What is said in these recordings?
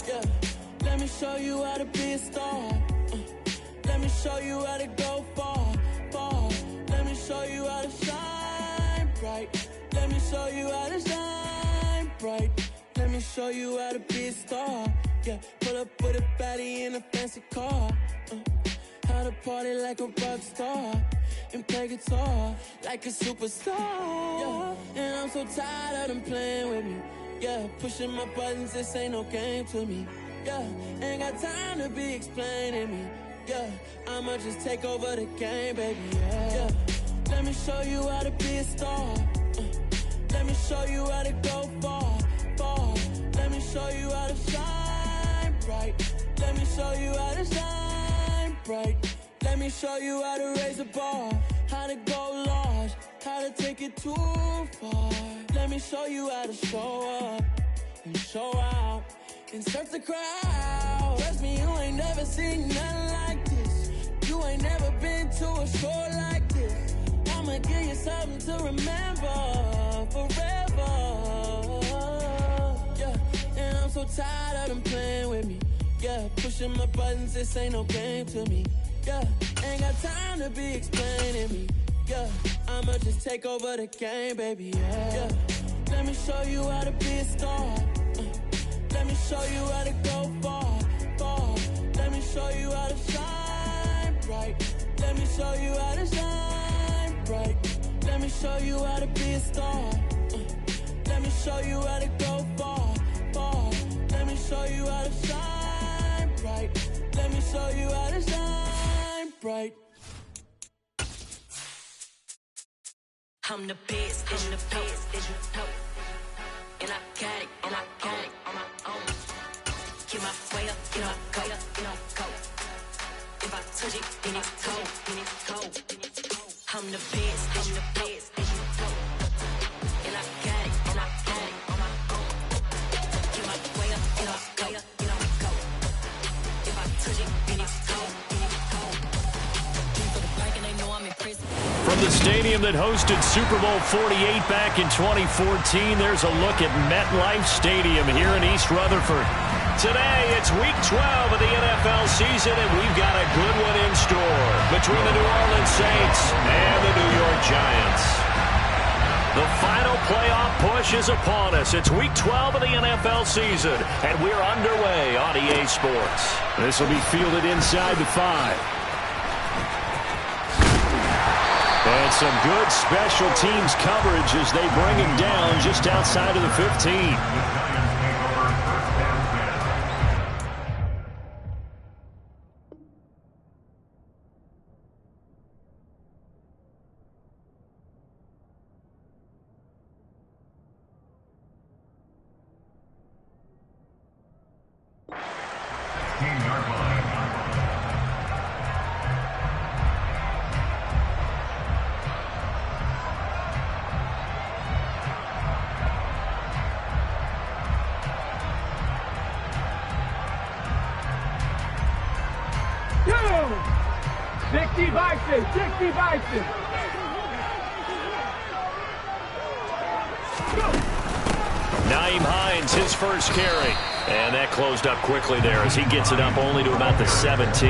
Yeah, let me show you how to be a star. Let me show you how to go far, far. Let me show you how to shine bright. Let me show you how to shine bright. Let me show you how to be a star. Yeah, pull up with a baddie in a fancy car. How to party like a rock star and play guitar like a superstar. Yeah, and I'm so tired of them playing with me. Yeah, pushing my buttons, this ain't no game to me. Yeah, ain't got time to be explaining me. Yeah, I'ma just take over the game, baby. Yeah, let me show you how to be a star. Let me show you how to go far, far. Let me show you how to shine bright. Let me show you how to shine bright. Let me show you how to raise the bar, how to go large, how to take it too far. Let me show you how to show up and show out and surf the crowd. Trust me, you ain't never seen nothing like this. You ain't never been to a show like this. I'ma give you something to remember forever. Yeah, and I'm so tired of them playing with me. Yeah, pushing my buttons, this ain't no game to me. Yeah, ain't got time to be explaining me. Yeah, I'ma just take over the game, baby. Yeah, let me show you how to be a star. Let me show you how to go far, far. Let me show you how to shine bright. Let me show you how to shine bright. Let me show you how to be a star. Let me show you how to go far, far. Let me show you how to shine bright. Let me show you how to shine bright. I'm the best, I'm the best, and I got it, and I got it on my own. Get my way up, get my go, go. If I touch it, then it's cold, then it's cold. I'm the best, I'm the best, and I got it, and I got it on my own. Get my way up, get my go. If I touch it, then it's cold, then it's cold. For the blank and they know I'm in prison. From the stadium that hosted Super Bowl 48 back in 2014, there's a look at MetLife Stadium here in East Rutherford. Today, it's Week 12 of the NFL season, and we've got a good one in store between the New Orleans Saints and the New York Giants. The final playoff push is upon us. It's Week 12 of the NFL season, and we're underway on EA Sports. This will be fielded inside the 5. And some good special teams coverage as they bring him down just outside of the 15. Nyheim Hines, his first carry. And that closed up quickly there as he gets it up only to about the 17.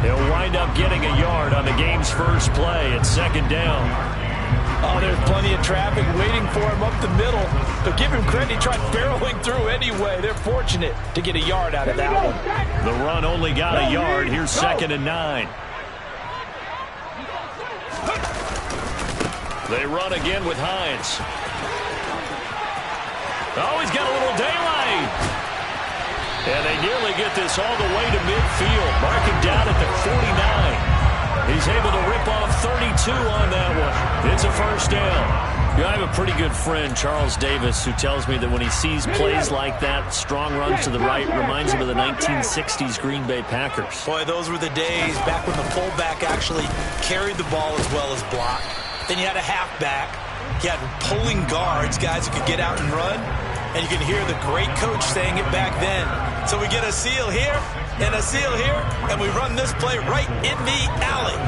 He'll wind up getting a yard on the game's first play at second down. Oh, there's plenty of traffic waiting for him up the middle. But give him credit, he tried barreling through anyway. They're fortunate to get a yard out of that one. The run only got a yard. Here's second and 9. They run again with Hines. Oh, he's got a little daylight. And they nearly get this all the way to midfield. Mark him down at the 49. He's able to rip off 32 on that one. It's a first down. You know, I have a pretty good friend, Charles Davis, who tells me that when he sees plays like that, strong runs to the right, reminds him of the 1960s Green Bay Packers. Boy, those were the days back when the fullback actually carried the ball as well as blocked. Then you had a halfback. You had pulling guards, guys who could get out and run. And you can hear the great coach saying it back then. So we get a seal here and a seal here, and we run this play right in the alley.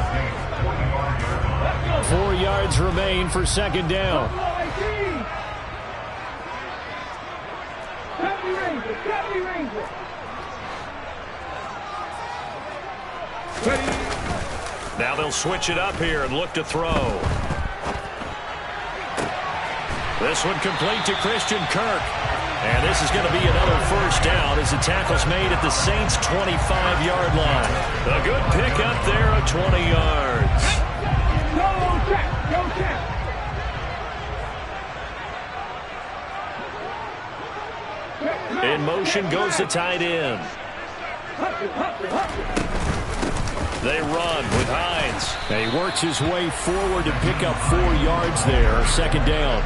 4 yards remain for second down. Now they'll switch it up here and look to throw. This one complete to Christian Kirk. And this is going to be another first down as the tackle's made at the Saints' 25-yard line. A good pickup there of 20 yards. In motion goes the tight end. They run with Hines. And he works his way forward to pick up 4 yards there. Second down.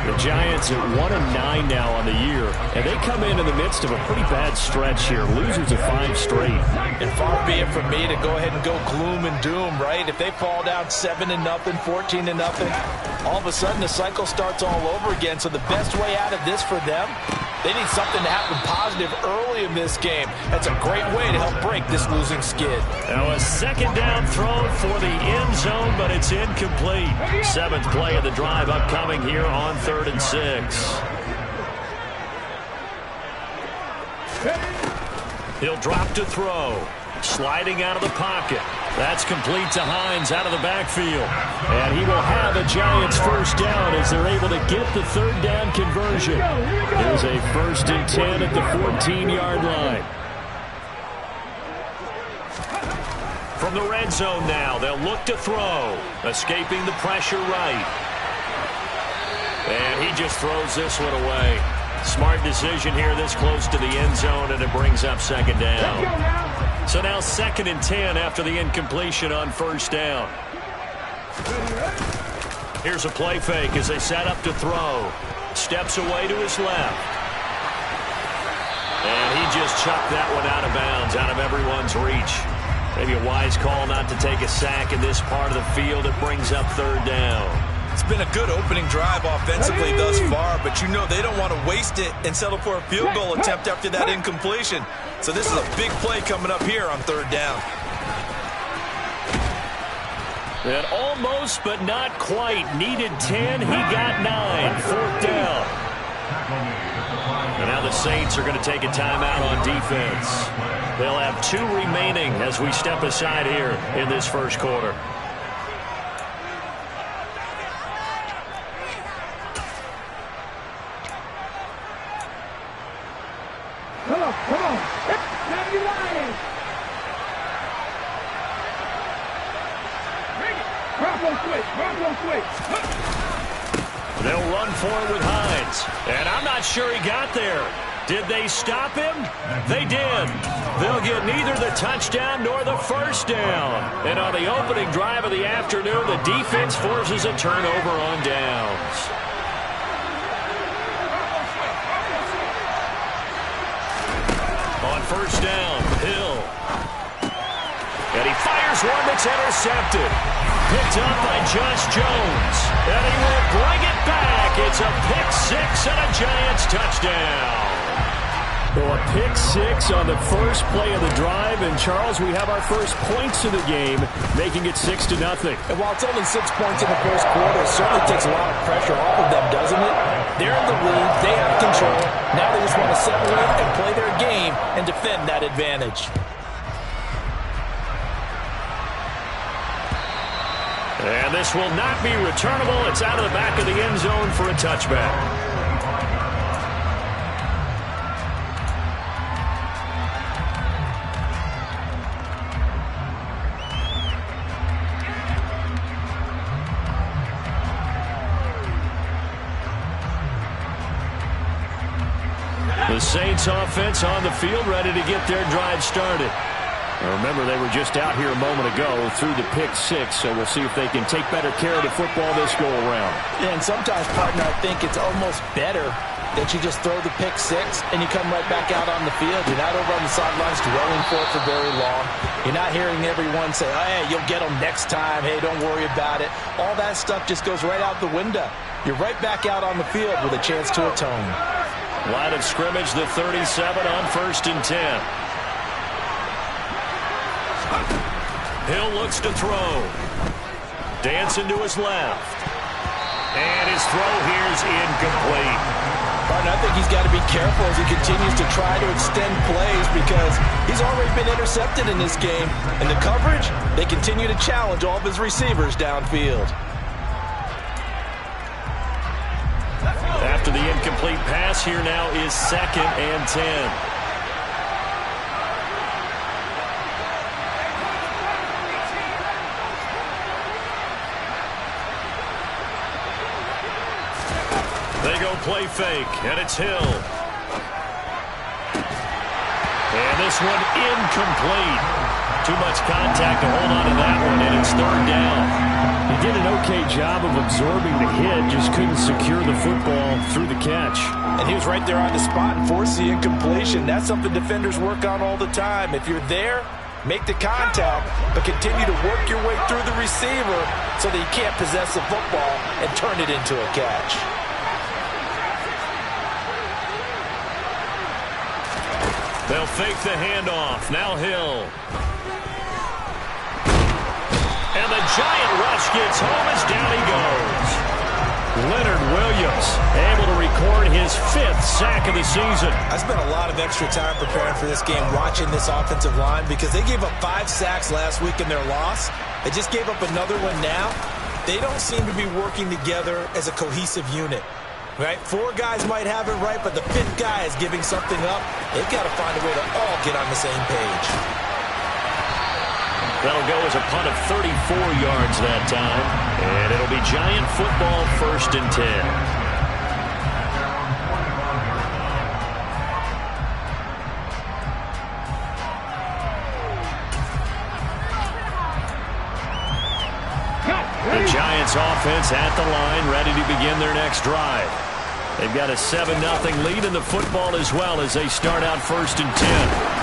The Giants at 1-9 now on the year, and they come in the midst of a pretty bad stretch here. Losers of 5 straight. And far be it from me to go ahead and go gloom and doom, right? If they fall down 7-0, 14-0, all of a sudden the cycle starts all over again. So the best way out of this for them, they need something to happen positive early in this game. That's a great way to help break this losing skid. Now a second down throw for the end zone, but it's incomplete. 7th play of the drive upcoming here on 3rd and 6. He'll drop to throw. Sliding out of the pocket. That's complete to Hines out of the backfield. And he will have a Giants first down as they're able to get the 3rd down conversion. There's a 1st and 10 at the 14-yard line. From the red zone now, they'll look to throw. Escaping the pressure right. And he just throws this one away. Smart decision here this close to the end zone, and it brings up 2nd down. So now 2nd and 10 after the incompletion on 1st down. Here's a play fake as they set up to throw. Steps away to his left. And he just chucked that one out of bounds, out of everyone's reach. Maybe a wise call not to take a sack in this part of the field. It brings up 3rd down. It's been a good opening drive offensively thus far, but you know they don't want to waste it and settle for a field goal attempt after that incompletion. So this is a big play coming up here on 3rd down. And almost, but not quite. Needed 10. He got 9. 4th down. And now the Saints are going to take a timeout on defense. They'll have 2 remaining as we step aside here in this first quarter. Come on. Now you Lions. Bronco switch. They'll run forward with Hines. And I'm not sure he got there. Did they stop him? They did. They'll get neither the touchdown nor the first down. And on the opening drive of the afternoon, the defense forces a turnover on downs. On 1st down, Hill. And he fires one that's intercepted. Picked up by Josh Jones. And he will bring it back. It's a pick 6 and a Giants touchdown. Well, a pick 6 on the first play of the drive. And, Charles, we have our first points of the game, making it 6-0. And while it's only 6 points in the first quarter, it certainly takes a lot of pressure off of them, doesn't it? They're in the lead. They have control. Now they just want to settle in and play their game and defend that advantage. And this will not be returnable. It's out of the back of the end zone for a touchback. The Saints offense on the field, ready to get their drive started. Now remember, they were just out here a moment ago through the pick 6, so we'll see if they can take better care of the football this go-around. And sometimes, partner, I think it's almost better that you just throw the pick 6 and you come right back out on the field. You're not over on the sidelines dwelling for it for very long. You're not hearing everyone say, oh, hey, you'll get them next time. Hey, don't worry about it. All that stuff just goes right out the window. You're right back out on the field with a chance to atone. Line of scrimmage, the 37 on 1st and 10. Hill looks to throw. Dancing to his left. And his throw here is incomplete. I think he's got to be careful as he continues to try to extend plays because he's already been intercepted in this game. And the coverage, they continue to challenge all of his receivers downfield. After the incomplete pass, here now is 2nd and 10. They go play fake, and it's Hill. And this one incomplete. Too much contact to hold on to that one, and it's 3rd down. He did an okay job of absorbing the hit, just couldn't secure the football through the catch. And he was right there on the spot and forced the incompletion. That's something defenders work on all the time. If you're there, make the contact, but continue to work your way through the receiver so that you can't possess the football and turn it into a catch. They'll fake the handoff. Now Hill. And the giant rush gets home as down he goes. Leonard Williams able to record his 5th sack of the season. I spent a lot of extra time preparing for this game watching this offensive line because they gave up 5 sacks last week in their loss. They just gave up another one now. They don't seem to be working together as a cohesive unit. Right? 4 guys might have it right, but the 5th guy is giving something up. They've got to find a way to all get on the same page. That'll go as a punt of 34 yards that time. And it'll be Giant football, 1st and 10. The Giants offense at the line, ready to begin their next drive. They've got a 7-0 lead in the football as well as they start out 1st and 10.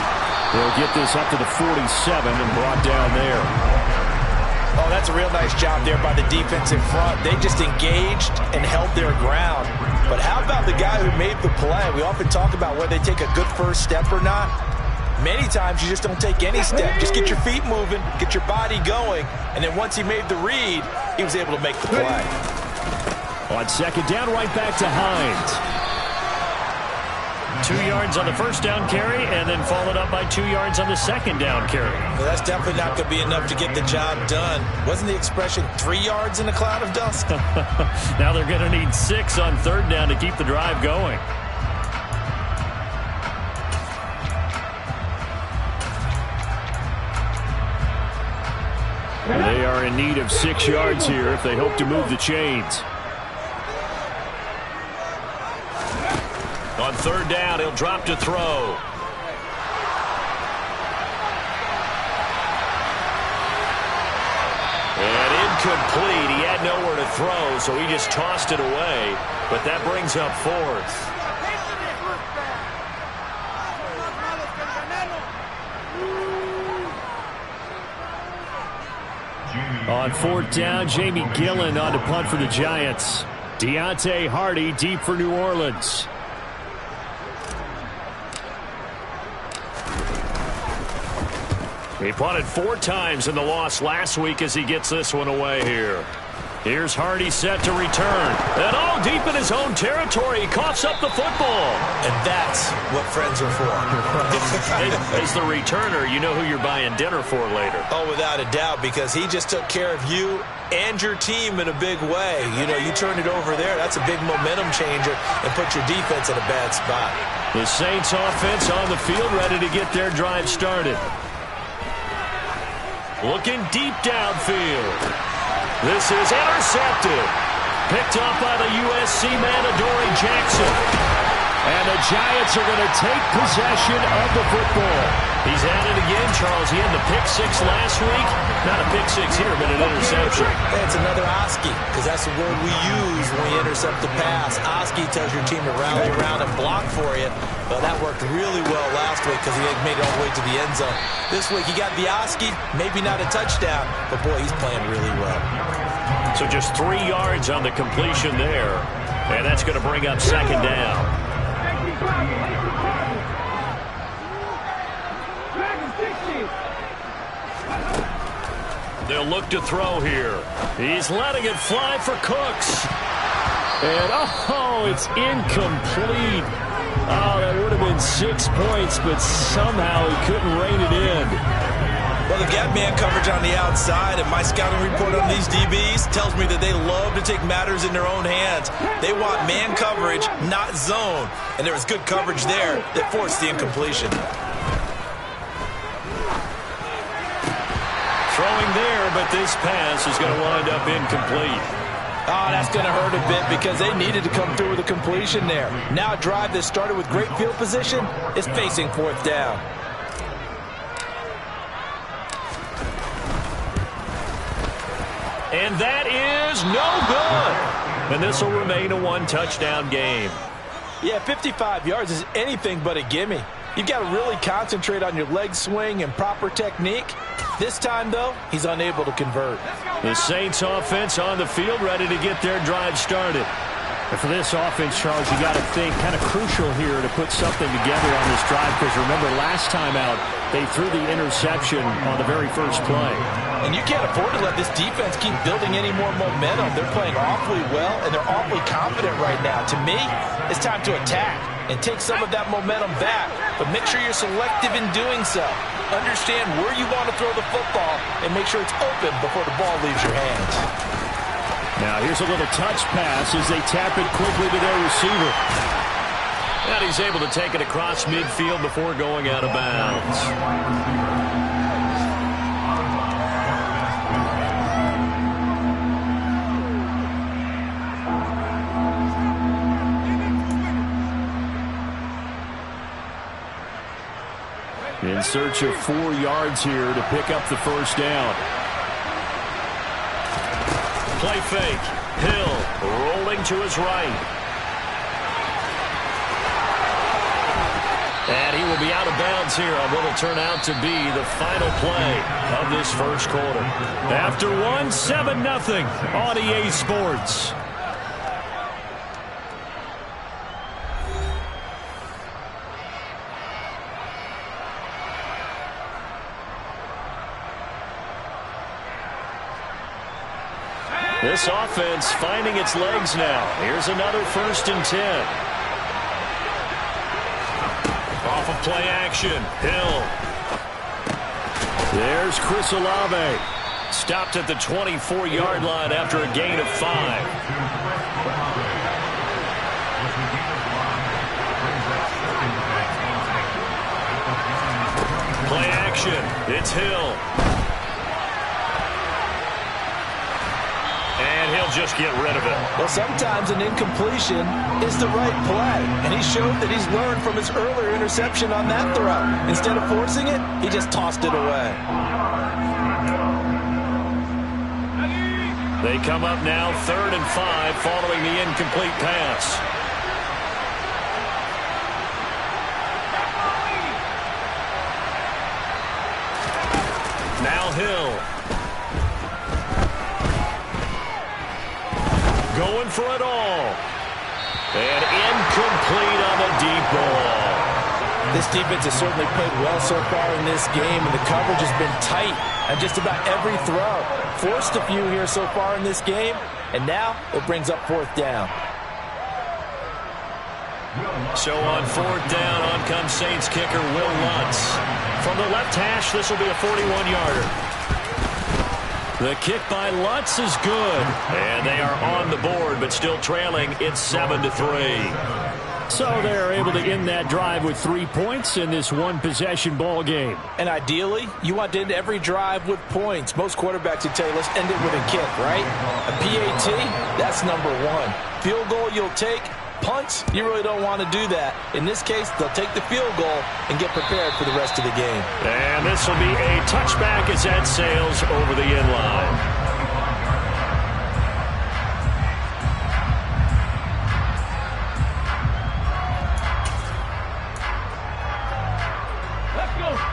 They'll get this up to the 47 and brought down there. Oh, that's a real nice job there by the defense in front. They just engaged and held their ground. But how about the guy who made the play? We often talk about whether they take a good first step or not. Many times you just don't take any step. Just get your feet moving, get your body going, and then once he made the read, he was able to make the play. On 2nd down, right back to Hines. 2 yards on the 1st down carry, and then followed up by 2 yards on the 2nd down carry. Well, that's definitely not going to be enough to get the job done. Wasn't the expression 3 yards in a cloud of dust? Now they're going to need 6 on 3rd down to keep the drive going. They are in need of 6 yards here if they hope to move the chains. On 3rd down, he'll drop to throw. And incomplete. He had nowhere to throw, so he just tossed it away. But that brings up 4th. On 4th down, Jamie Gillen on to punt for the Giants. Deontay Hardy deep for New Orleans. He punted 4 times in the loss last week as he gets this one away here. Here's Hardy set to return. And all deep in his own territory. He coughs up the football. And that's what friends are for. As the returner, you know who you're buying dinner for later. Oh, without a doubt, because he just took care of you and your team in a big way. You know, you turn it over there, that's a big momentum changer and put your defense in a bad spot. The Saints offense on the field ready to get their drive started. Looking deep downfield. This is intercepted. Picked off by the USC man, Adoree Jackson. And the Giants are going to take possession of the football. He's at it again, Charles. He had the pick 6 last week. Not a pick 6 here, but an interception. It's another Oski, because that's the word we use when we intercept the pass. Oski tells your team to rally around and block for you. Well, that worked really well last week because he made it all the way to the end zone. This week he got the Oski, maybe not a touchdown, but boy, he's playing really well. So just 3 yards on the completion there, and that's going to bring up 2nd down. They'll look to throw here. He's letting it fly for Cooks. And, oh, it's incomplete. Oh, that would have been 6 points, but somehow he couldn't rein it in. Well, they've got man coverage on the outside, and my scouting report on these DBs tells me that they love to take matters in their own hands. They want man coverage, not zone. And there was good coverage there that forced the incompletion. Throwing there, but this pass is going to wind up incomplete. Oh, that's going to hurt a bit because they needed to come through with a completion there. Now a drive that started with great field position is facing 4th down. And that is no good. And this will remain a 1-touchdown game. Yeah, 55 yards is anything but a gimme. You've got to really concentrate on your leg swing and proper technique. This time, though, he's unable to convert. The Saints offense on the field, ready to get their drive started. And for this offense, Charles, you got to think kind of crucial here to put something together on this drive, because remember last time out, they threw the interception on the very first play. And you can't afford to let this defense keep building any more momentum. They're playing awfully well, and they're awfully confident right now. To me, it's time to attack and take some of that momentum back, but make sure you're selective in doing so. Understand where you want to throw the football and make sure it's open before the ball leaves your hands. Now here's a little touch pass as they tap it quickly to their receiver. And he's able to take it across midfield before going out of bounds. In search of 4 yards here to pick up the first down. Play fake. Hill rolling to his right. And he will be out of bounds here on what will turn out to be the final play of this first quarter. After 7-0 on EA Sports. This offense finding its legs now. Here's another 1st and 10. Off of play action. Hill. There's Chris Olave. Stopped at the 24-yard line after a gain of 5. Play action. It's Hill. And he'll just get rid of it. Well, sometimes an incompletion is the right play. And he showed that he's learned from his earlier interception on that throw. Instead of forcing it, he just tossed it away. They come up now 3rd and 5 following the incomplete pass. Now Hill. Going for it all. And incomplete on the deep ball. This defense has certainly played well so far in this game, and the coverage has been tight on just about every throw. Forced a few here so far in this game, and now it brings up 4th down. So on 4th down, on comes Saints kicker Will Lutz. From the left hash, this will be a 41-yarder. The kick by Lutz is good. And they are on the board, but still trailing. It's 7-3. So they're able to end that drive with 3 points in this one-possession ball game. And ideally, you want to end every drive with points. Most quarterbacks would tell you, let's end it with a kick, right? A PAT, that's number 1. Field goal you'll take. Punts, you really don't want to do that. In this case, they'll take the field goal and get prepared for the rest of the game. And this will be a touchback as that sails over the end line.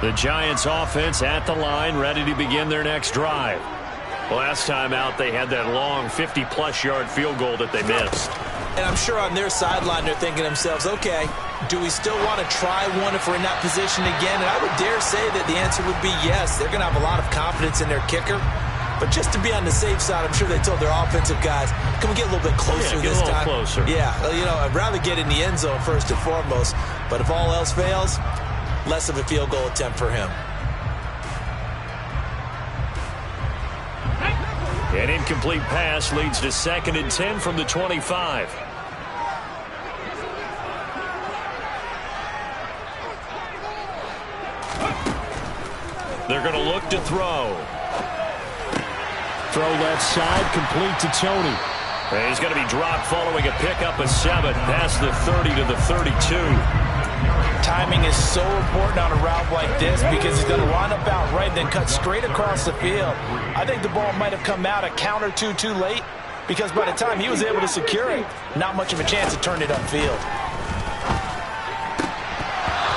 The Giants offense at the line, ready to begin their next drive. Last time out, they had that long 50-plus yard field goal that they missed. And I'm sure on their sideline they're thinking to themselves, okay, do we still want to try one if we're in that position again? And I would dare say that the answer would be yes. They're going to have a lot of confidence in their kicker. But just to be on the safe side, I'm sure they told their offensive guys, can we get a little bit closer this time? Closer. Yeah, I'd rather get in the end zone first and foremost. But if all else fails, less of a field goal attempt for him. An incomplete pass leads to 2nd and 10 from the 25. They're going to look to throw. Throw left side, complete to Tony. He's going to be dropped following a pickup of 7 past the 30 to the 32. Timing is so important on a route like this because he's going to line up out right, then cut straight across the field. I think the ball might have come out a count or two too late because by the time he was able to secure it, not much of a chance to turn it upfield.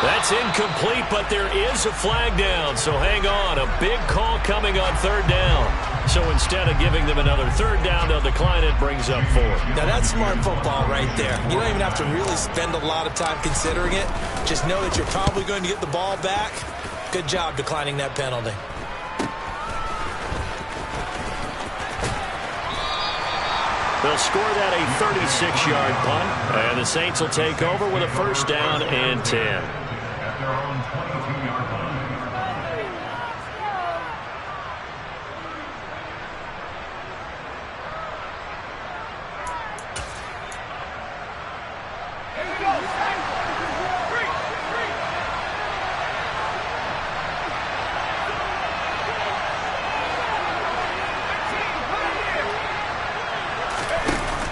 That's incomplete, but there is a flag down, so hang on. A big call coming on 3rd down. So instead of giving them another 3rd down, they'll decline it, brings up 4. Now that's smart football right there. You don't even have to really spend a lot of time considering it. Just know that you're probably going to get the ball back. Good job declining that penalty. They'll score that a 36-yard punt, and the Saints will take over with a 1st down and 10. At their own 22-yard line.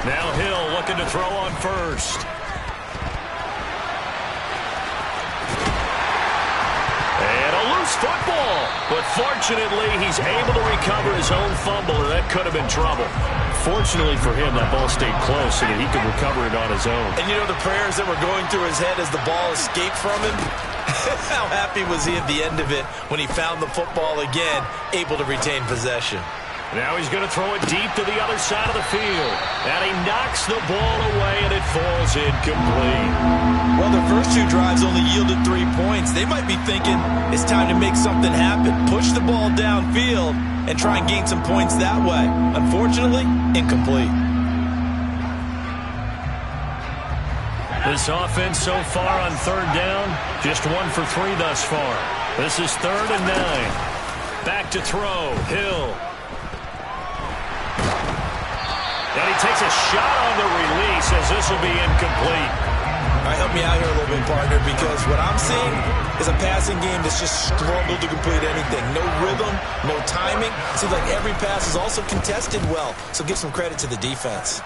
Now Hill looking to throw on 1st. And a loose football. But fortunately, he's able to recover his own fumble, or that could have been trouble. Fortunately for him, that ball stayed close so that he could recover it on his own. And the prayers that were going through his head as the ball escaped from him? How happy was he at the end of it when he found the football again, able to retain possession? Now he's going to throw it deep to the other side of the field. And he knocks the ball away, and it falls incomplete. Well, their first 2 drives only yielded 3 points. They might be thinking it's time to make something happen. Push the ball downfield and try and gain some points that way. Unfortunately, incomplete. This offense so far on 3rd down, just 1 for 3 thus far. This is 3rd and 9. Back to throw, Hill. And he takes a shot on the release as this will be incomplete. All right, help me out here a little bit, partner, because what I'm seeing is a passing game that's just struggled to complete anything. No rhythm, no timing. Seems like every pass is also contested well, so give some credit to the defense.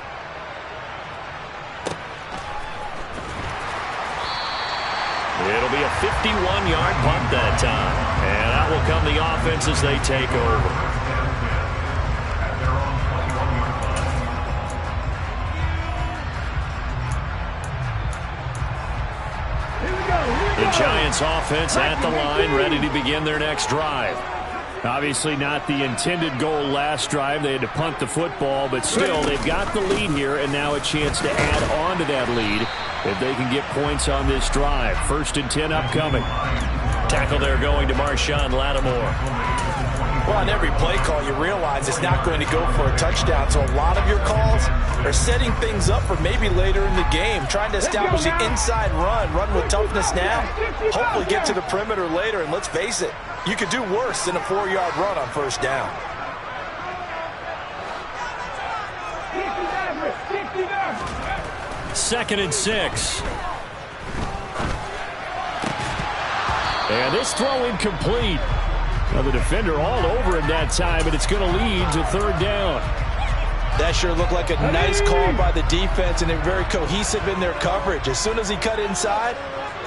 It'll be a 51-yard punt that time. And that will come the offense as they take over. The Giants offense at the line, ready to begin their next drive. Obviously not the intended goal last drive. They had to punt the football, but still they've got the lead here, and now a chance to add on to that lead if they can get points on this drive. 1st and 10 upcoming. Tackle there going to Marshawn Lattimore. Well, on every play call, you realize it's not going to go for a touchdown. So a lot of your calls are setting things up for maybe later in the game, trying to establish the inside run with toughness now, hopefully get to the perimeter later. And let's face it, you could do worse than a 4-yard run on 1st down. Second and 6. And this throw incomplete. Now the defender all over him that time, and it's going to lead to 3rd down. That sure looked like a nice call by the defense, and they're very cohesive in their coverage. As soon as he cut inside,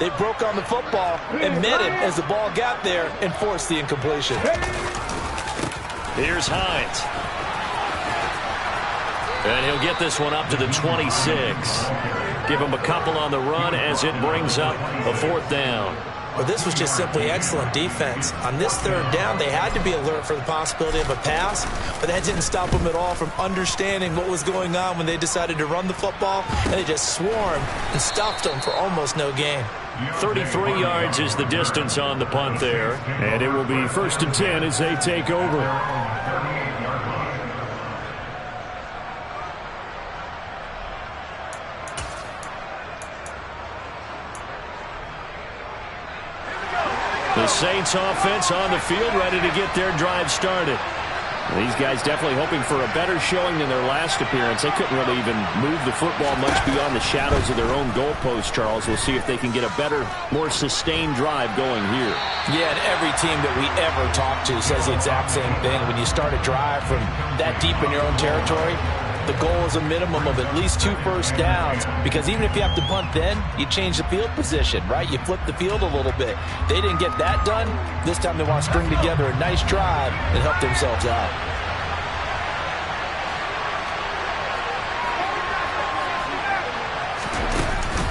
they broke on the football and met him as the ball got there and forced the incompletion. Here's Hines. And he'll get this one up to the 26. Give him a couple on the run as it brings up a 4th down. But this was just simply excellent defense. On this 3rd down, they had to be alert for the possibility of a pass, but that didn't stop them at all from understanding what was going on when they decided to run the football, and they just swarmed and stuffed them for almost no gain. 33 yards is the distance on the punt there, and it will be 1st and 10 as they take over. The Saints offense on the field, ready to get their drive started. These guys definitely hoping for a better showing than their last appearance. They couldn't really even move the football much beyond the shadows of their own goalpost, Charles. We'll see if they can get a better, more sustained drive going here. Yeah, and every team that we ever talk to says the exact same thing. When you start a drive from that deep in your own territory, the goal is a minimum of at least 2 first downs, because even if you have to punt then, you change the field position, right? You flip the field a little bit. They didn't get that done. This time they want to string together a nice drive and help themselves out.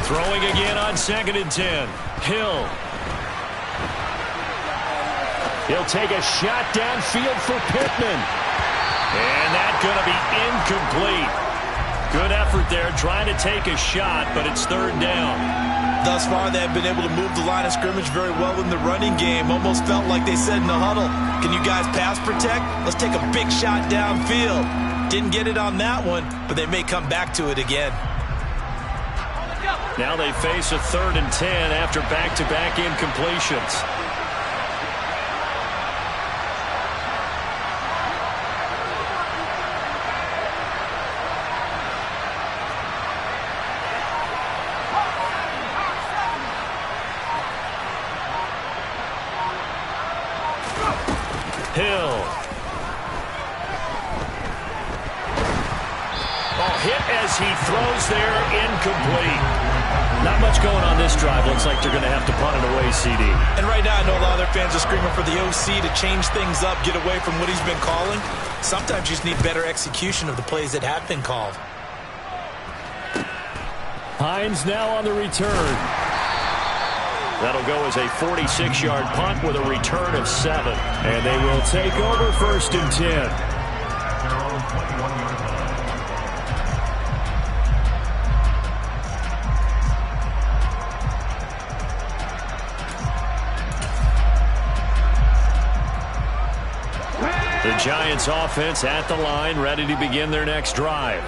Throwing again on 2nd and 10. Hill. He'll take a shot downfield for Pittman. And that's going to be incomplete. Good effort there, trying to take a shot, but it's 3rd down. Thus far, they've been able to move the line of scrimmage very well in the running game. Almost felt like they said in the huddle, can you guys pass protect? Let's take a big shot downfield. Didn't get it on that one, but they may come back to it again. Now they face a 3rd and 10 after back-to-back incompletions. Hill. Oh, hit as he throws there, incomplete. Not much going on this drive. Looks like they're going to have to punt it away, CD. And right now, I know a lot of their fans are screaming for the OC to change things up, get away from what he's been calling. Sometimes you just need better execution of the plays that have been called. Hines now on the return. That'll go as a 46-yard punt with a return of 7. And they will take over 1st and 10. Their own 21-yard line. The Giants offense at the line, ready to begin their next drive.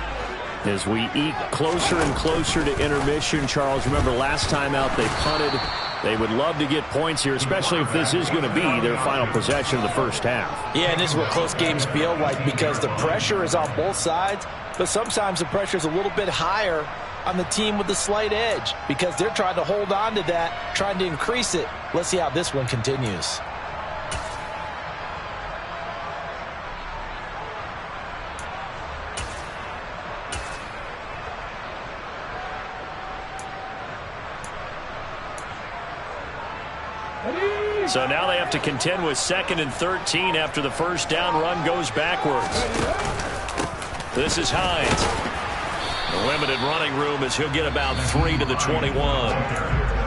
As we eke closer and closer to intermission, Charles, remember last time out they punted. They would love to get points here, especially if this is going to be their final possession of the first half. Yeah, and this is what close games feel like, because the pressure is on both sides, but sometimes the pressure is a little bit higher on the team with the slight edge, because they're trying to hold on to that, trying to increase it. Let's see how this one continues. So now they have to contend with 2nd and 13 after the first down run goes backwards. This is Hines. The limited running room as he'll get about 3 to the 21.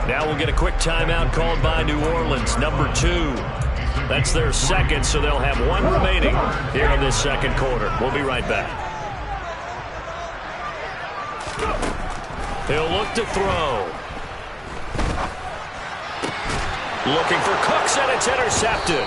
Now we'll get a quick timeout called by New Orleans, number 2. That's their 2nd, so they'll have 1 remaining here in this 2nd quarter. We'll be right back. He'll look to throw. Looking for Cooks, and it's intercepted.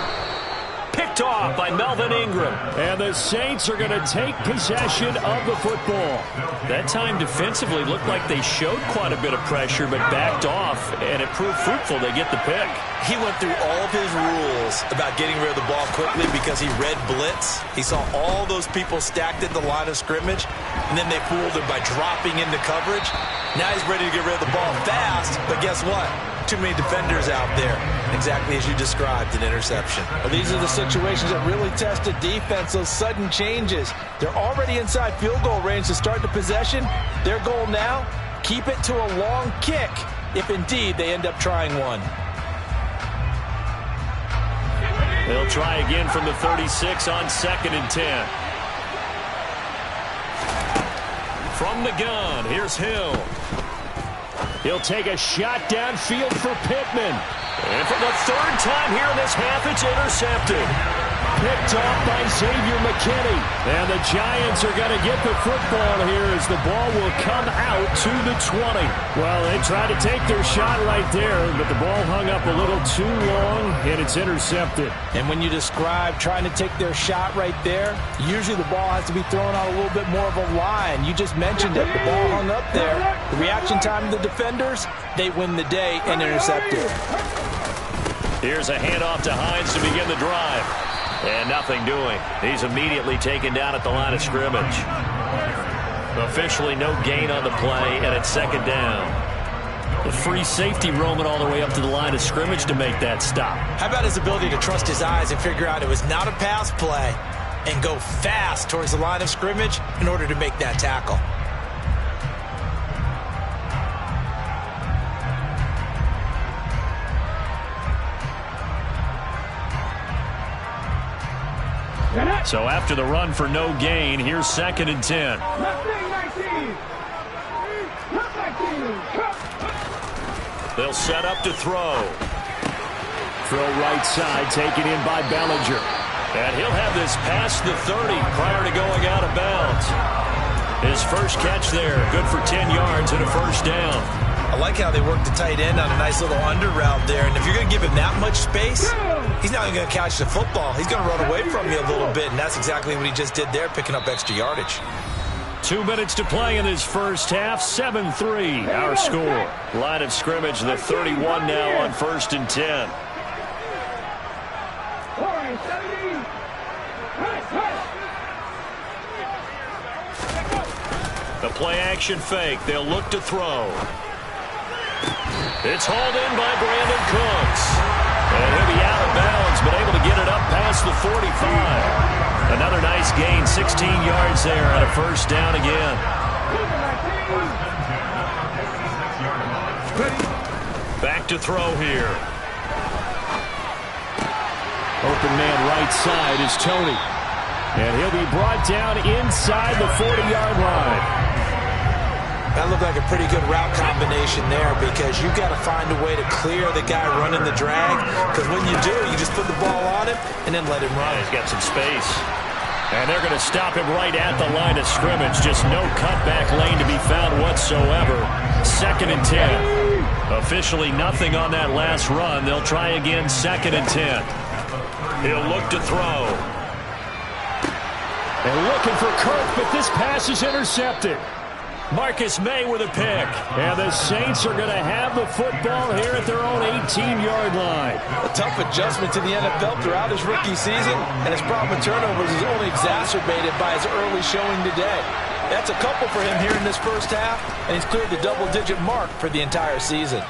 Picked off by Melvin Ingram. And the Saints are going to take possession of the football. That time defensively looked like they showed quite a bit of pressure, but backed off, and it proved fruitful. They get the pick. He went through all of his rules about getting rid of the ball quickly because he read blitz. He saw all those people stacked at the line of scrimmage, and then they fooled him by dropping into coverage. Now he's ready to get rid of the ball fast, but guess what? Too many defenders out there. Exactly as you described, an interception. Well, these are the situations that really test a defense, those sudden changes. They're already inside field goal range to start the possession. Their goal now, keep it to a long kick, if indeed they end up trying one. They'll try again from the 36 on 2nd and 10. From the gun, here's Hill. He'll take a shot downfield for Pittman. And for the 3rd time here in this half, it's intercepted. Picked off by Xavier McKinney. And the Giants are going to get the football here as the ball will come out to the 20. Well, they tried to take their shot right there, but the ball hung up a little too long, and it's intercepted. And when you describe trying to take their shot right there, usually the ball has to be thrown out a little bit more of a line. You just mentioned it. The ball hung up there. The reaction time of the defenders, they win the day and intercept it. Here's a handoff to Hines to begin the drive. And nothing doing. He's immediately taken down at the line of scrimmage. Officially no gain on the play, and it's second down. The free safety roaming all the way up to the line of scrimmage to make that stop. How about his ability to trust his eyes and figure out it was not a pass play and go fast towards the line of scrimmage in order to make that tackle? So after the run for no gain, here's 2nd and 10. They'll set up to throw. Throw right side, taken in by Bellinger. And he'll have this past the 30 prior to going out of bounds. His first catch there, good for 10 yards and a first down. I like how they worked the tight end on a nice little under route there. And if you're going to give him that much space, he's not going to catch the football. He's going to run away from you a little bit, and that's exactly what he just did there, picking up extra yardage. 2 minutes to play in this first half. 7-3 our score. Line of scrimmage, the 31 now on 1st and 10. The play action fake. They'll look to throw. It's hauled in by Brandon Cooks. And he'll be out of bounds, but able to get it up past the 45. Another nice gain, 16 yards there on a first down again. Back to throw here. Open man right side is Tony. And he'll be brought down inside the 40-yard line. That looked like a pretty good route combination there because you've got to find a way to clear the guy running the drag, because when you do, you just put the ball on him and then let him run. He's got some space. And they're going to stop him right at the line of scrimmage. Just no cutback lane to be found whatsoever. 2nd and 10. Officially nothing on that last run. They'll try again, 2nd and 10. He'll look to throw. And looking for Kirk, but this pass is intercepted. Marcus May with a pick. And the Saints are going to have the football here at their own 18-yard line. A tough adjustment to the NFL throughout his rookie season, and his problem with turnovers is only exacerbated by his early showing today. That's a couple for him here in this first half, and he's cleared the double-digit mark for the entire season.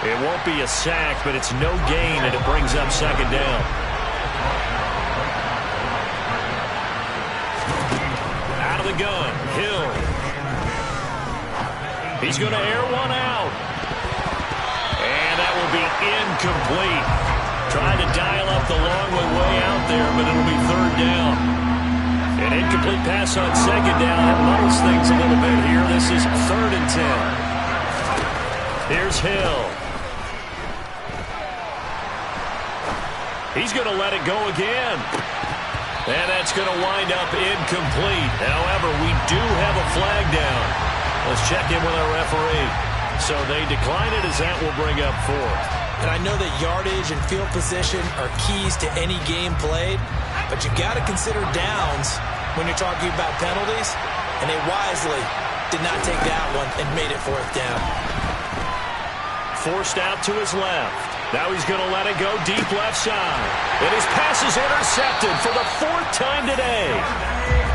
It won't be a sack, but it's no gain, and it brings up 2nd down. Out of the gun, Hill. He's going to air one out. And that will be incomplete. Trying to dial up the long way out there, but it'll be 3rd down. An incomplete pass on 2nd down. That muddles things a little bit here. This is 3rd and 10. Here's Hill. He's going to let it go again. And that's going to wind up incomplete. However, we do have a flag down. Let's check in with our referee. So they decline it, as that will bring up 4th. And I know that yardage and field position are keys to any game played, but you got to consider downs when you're talking about penalties, and they wisely did not take that one and made it 4th down. Forced out to his left. Now he's going to let it go deep left side. And his pass is intercepted for the 4th time today.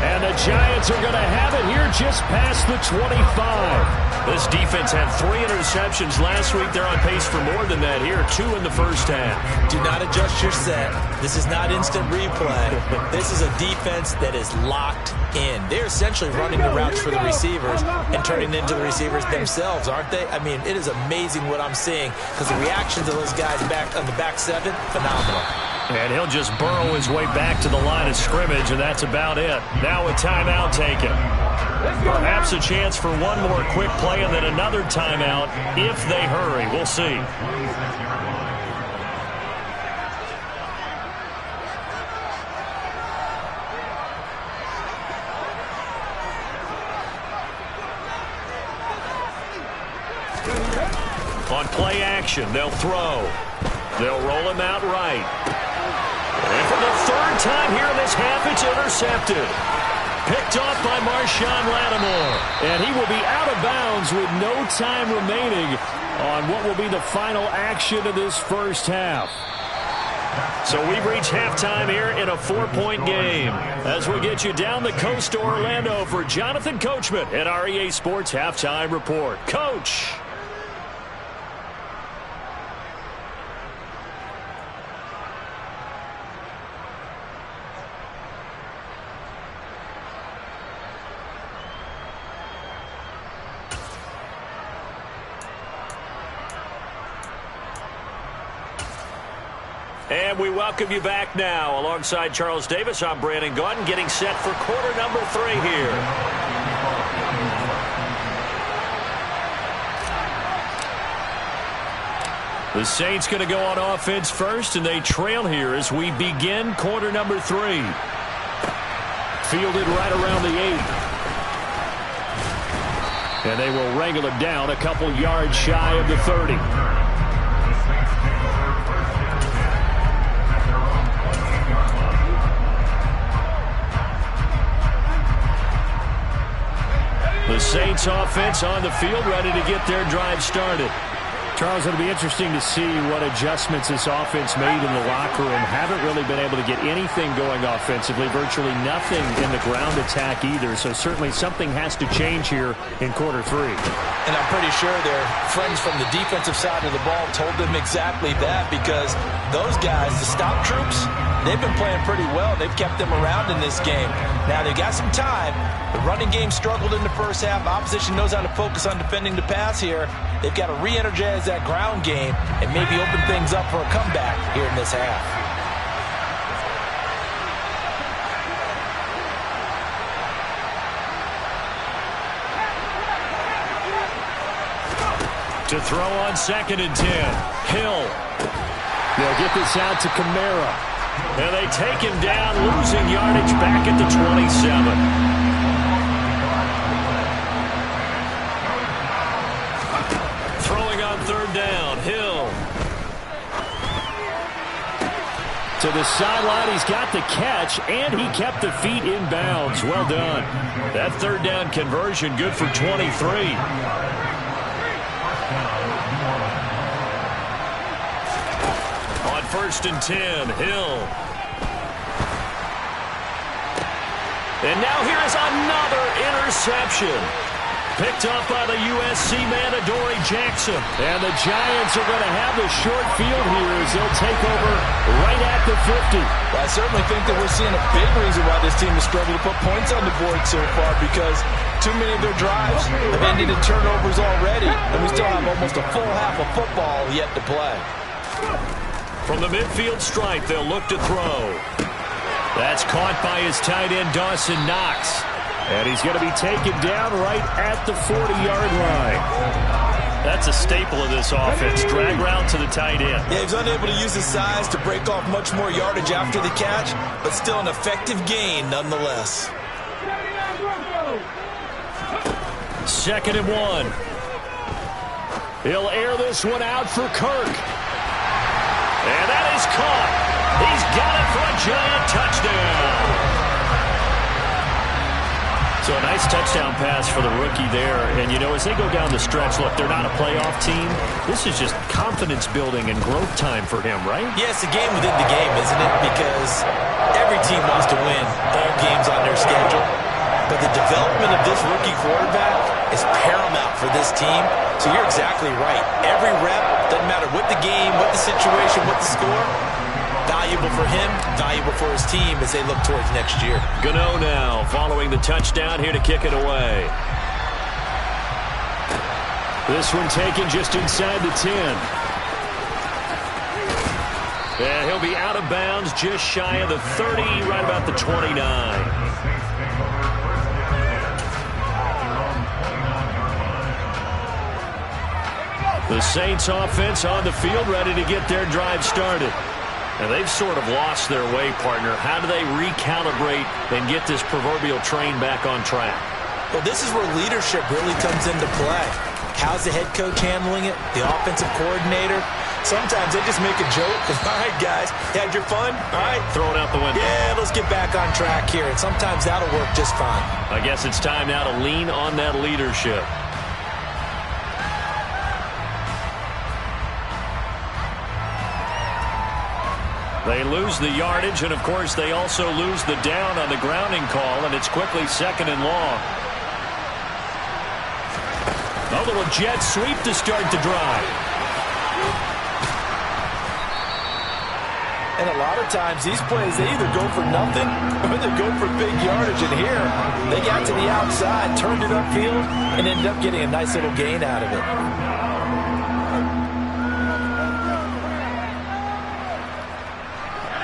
And the Giants are going to have it here just past the 25. This defense had 3 interceptions last week. They're on pace for more than that here. 2 in the first half. Do not adjust your set. This is not instant replay. This is a defense that is locked in. They're essentially running the routes for the receivers and turning into the receivers themselves, aren't they? I mean, it is amazing what I'm seeing, because the reactions of those guys back on the back 7, phenomenal. And he'll just burrow his way back to the line of scrimmage, and that's about it. Now a timeout taken. Perhaps a chance for one more quick play and then another timeout if they hurry. We'll see. On play action, they'll throw. They'll roll him out right. And for the 3rd time here in this half, it's intercepted. Picked off by Marshawn Lattimore. And he will be out of bounds Lions with no time remaining on what will be the final action of this first half. So we've reached halftime here in a 4-point game. As we get you down the coast to Orlando for Jonathan Coachman at our EA Sports Halftime Report. Coach. And we welcome you back now. Alongside Charles Davis, I'm Brandon Gaudin, getting set for quarter number 3 here. The Saints going to go on offense first, and they trail here as we begin quarter number 3. Fielded right around the 8. And they will wrangle it down a couple yards shy of the 30. The Saints offense on the field, ready to get their drive started. Charles, it'll be interesting to see what adjustments this offense made in the locker room. Haven't really been able to get anything going offensively, virtually nothing in the ground attack either. So certainly something has to change here in quarter 3. And I'm pretty sure their friends from the defensive side of the ball told them exactly that, because those guys, the stop troops, they've been playing pretty well. They've kept them around in this game. Now they've got some time. The running game struggled in the first half. Opposition knows how to focus on defending the pass here. They've got to re-energize that ground game and maybe open things up for a comeback here in this half. To throw on 2nd and 10. Hill. They'll get this out to Kamara. And they take him down, losing yardage back at the 27. Throwing on 3rd down, Hill. To the sideline, he's got the catch, and he kept the feet in bounds. Well done. That 3rd down conversion good for 23. On 1st and 10, Hill. And now here is another interception. Picked up by the USC man, Adoree Jackson. And the Giants are going to have the short field here as they'll take over right at the 50. Well, I certainly think that we're seeing a big reason why this team has struggled to put points on the board so far, because too many of their drives have ended in turnovers already, and we still have almost a full half of football yet to play. From the midfield stripe, they'll look to throw. That's caught by his tight end, Dawson Knox. And he's going to be taken down right at the 40-yard line. That's a staple of this offense. Drag route to the tight end. Yeah, he's unable to use his size to break off much more yardage after the catch, but still an effective gain nonetheless. 2nd and 1. He'll air this one out for Kirk. And that is caught. He's got it for a giant touchdown. So a nice touchdown pass for the rookie there. And, you know, as they go down the stretch, look, they're not a playoff team. This is just confidence building and growth time for him, right? Yeah, it's a game within the game, isn't it? Because every team wants to win all games on their schedule. But the development of this rookie quarterback is paramount for this team. So you're exactly right. Every rep, doesn't matter what the game, what the situation, what the score, valuable for him, valuable for his team as they look towards next year. Gano now following the touchdown here to kick it away. This one taken just inside the 10. And he'll be out of bounds just shy of the 30, right about the 29. The Saints offense on the field, ready to get their drive started. And they've sort of lost their way, partner. How do they recalibrate and get this proverbial train back on track? Well, this is where leadership really comes into play. How's the head coach handling it? The offensive coordinator? Sometimes they just make a joke. All right, guys, you had your fun? All right. Throw it out the window. Yeah, let's get back on track here. And sometimes that'll work just fine. I guess it's time now to lean on that leadership. They lose the yardage, and, of course, they also lose the down on the grounding call, and it's quickly 2nd and long. A little jet sweep to start the drive. And a lot of times, these plays, they either go for nothing or they go for big yardage. And here, they got to the outside, turned it upfield, and ended up getting a nice little gain out of it.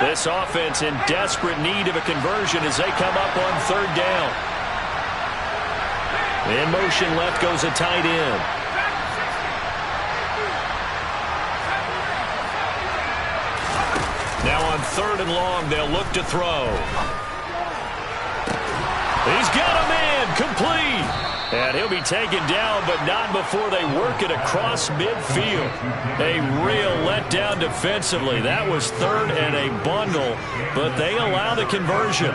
This offense in desperate need of a conversion as they come up on 3rd down. In motion left goes a tight end. Now on 3rd and long, they'll look to throw. He's got a man, complete. And he'll be taken down, but not before they work it across midfield. A real letdown defensively. That was 3rd and a bundle, but they allow the conversion.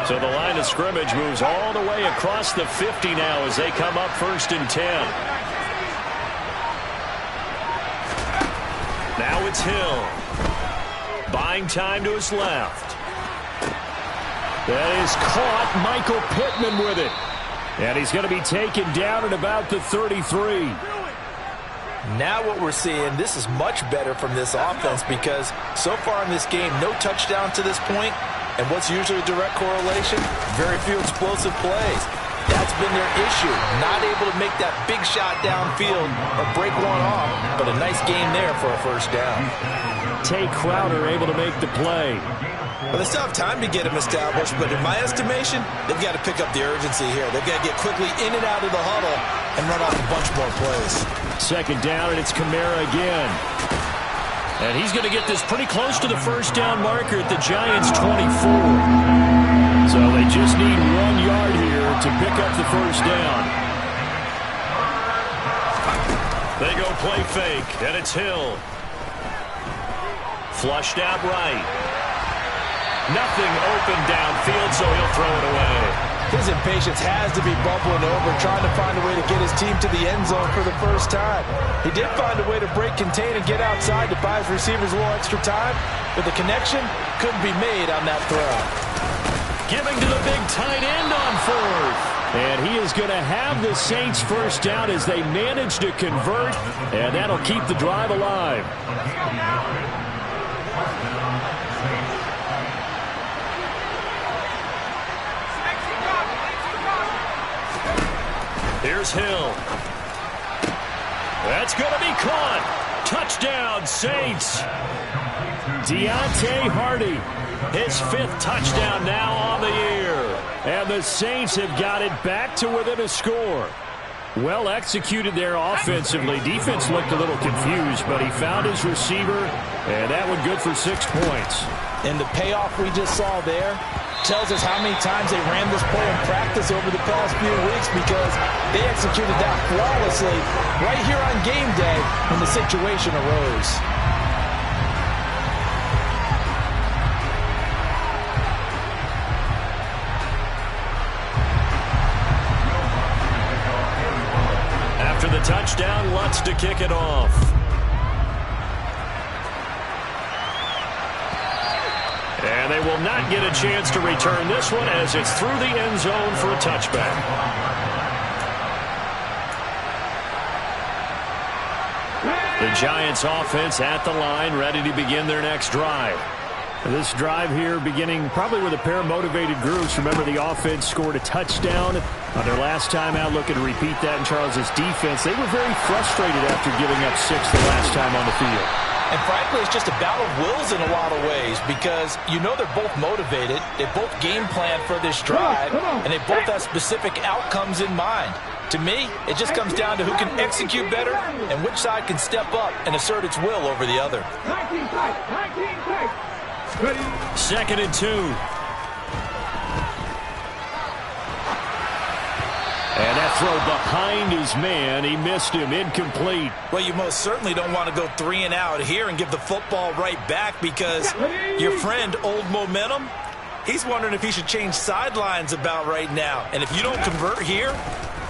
So the line of scrimmage moves all the way across the 50 now as they come up 1st and 10. Now it's Hill. Buying time to his left. That is caught. Michael Pittman with it. And he's going to be taken down at about the 33. Now what we're seeing, this is much better from this offense because so far in this game, no touchdown to this point. And what's usually a direct correlation? Very few explosive plays. That's been their issue. Not able to make that big shot downfield or break one off, but a nice game there for a 1st down. Tay Crowder able to make the play. Well, they still have time to get him established, but in my estimation, they've got to pick up the urgency here. They've got to get quickly in and out of the huddle and run off a bunch more plays. 2nd down, and it's Kamara again. And he's going to get this pretty close to the 1st down marker at the Giants' 24. So they just need 1 yard here to pick up the 1st down. They go play fake, and it's Hill. Flushed out right. Nothing open downfield, so he'll throw it away. His impatience has to be bubbling over, trying to find a way to get his team to the end zone for the 1st time. He did find a way to break, contain, and get outside to buy his receivers a little extra time, but the connection couldn't be made on that throw. Giving to the big tight end on 4th. And he is going to have the Saints 1st down as they manage to convert, and that'll keep the drive alive. Here's Hill. That's going to be caught. Touchdown, Saints. Deontay Hardy, his 5th touchdown now on the year. And the Saints have got it back to within a score. Well executed there offensively. Defense looked a little confused, but he found his receiver, and that one good for 6 points. And the payoff we just saw there tells us how many times they ran this play in practice over the past few weeks because they executed that flawlessly right here on game day when the situation arose. After the touchdown, Lutz to kick it off. And they will not get a chance to return this one as it's through the end zone for a touchback. The Giants offense at the line, ready to begin their next drive. This drive here beginning probably with a pair of motivated groups. Remember, the offense scored a touchdown on their last time out. Looking to repeat that in Charles's defense. They were very frustrated after giving up 6 the last time on the field. And frankly, it's just a battle of wills in a lot of ways because you know they're both motivated. They both game plan for this drive, and they both have specific outcomes in mind. To me, it just comes down to who can execute better and which side can step up and assert its will over the other. 2nd and 2. And that throw behind his man. He missed him. Incomplete. Well, you most certainly don't want to go 3 and out here and give the football right back because your friend, Old Momentum, he's wondering if he should change sidelines about right now. And if you don't convert here,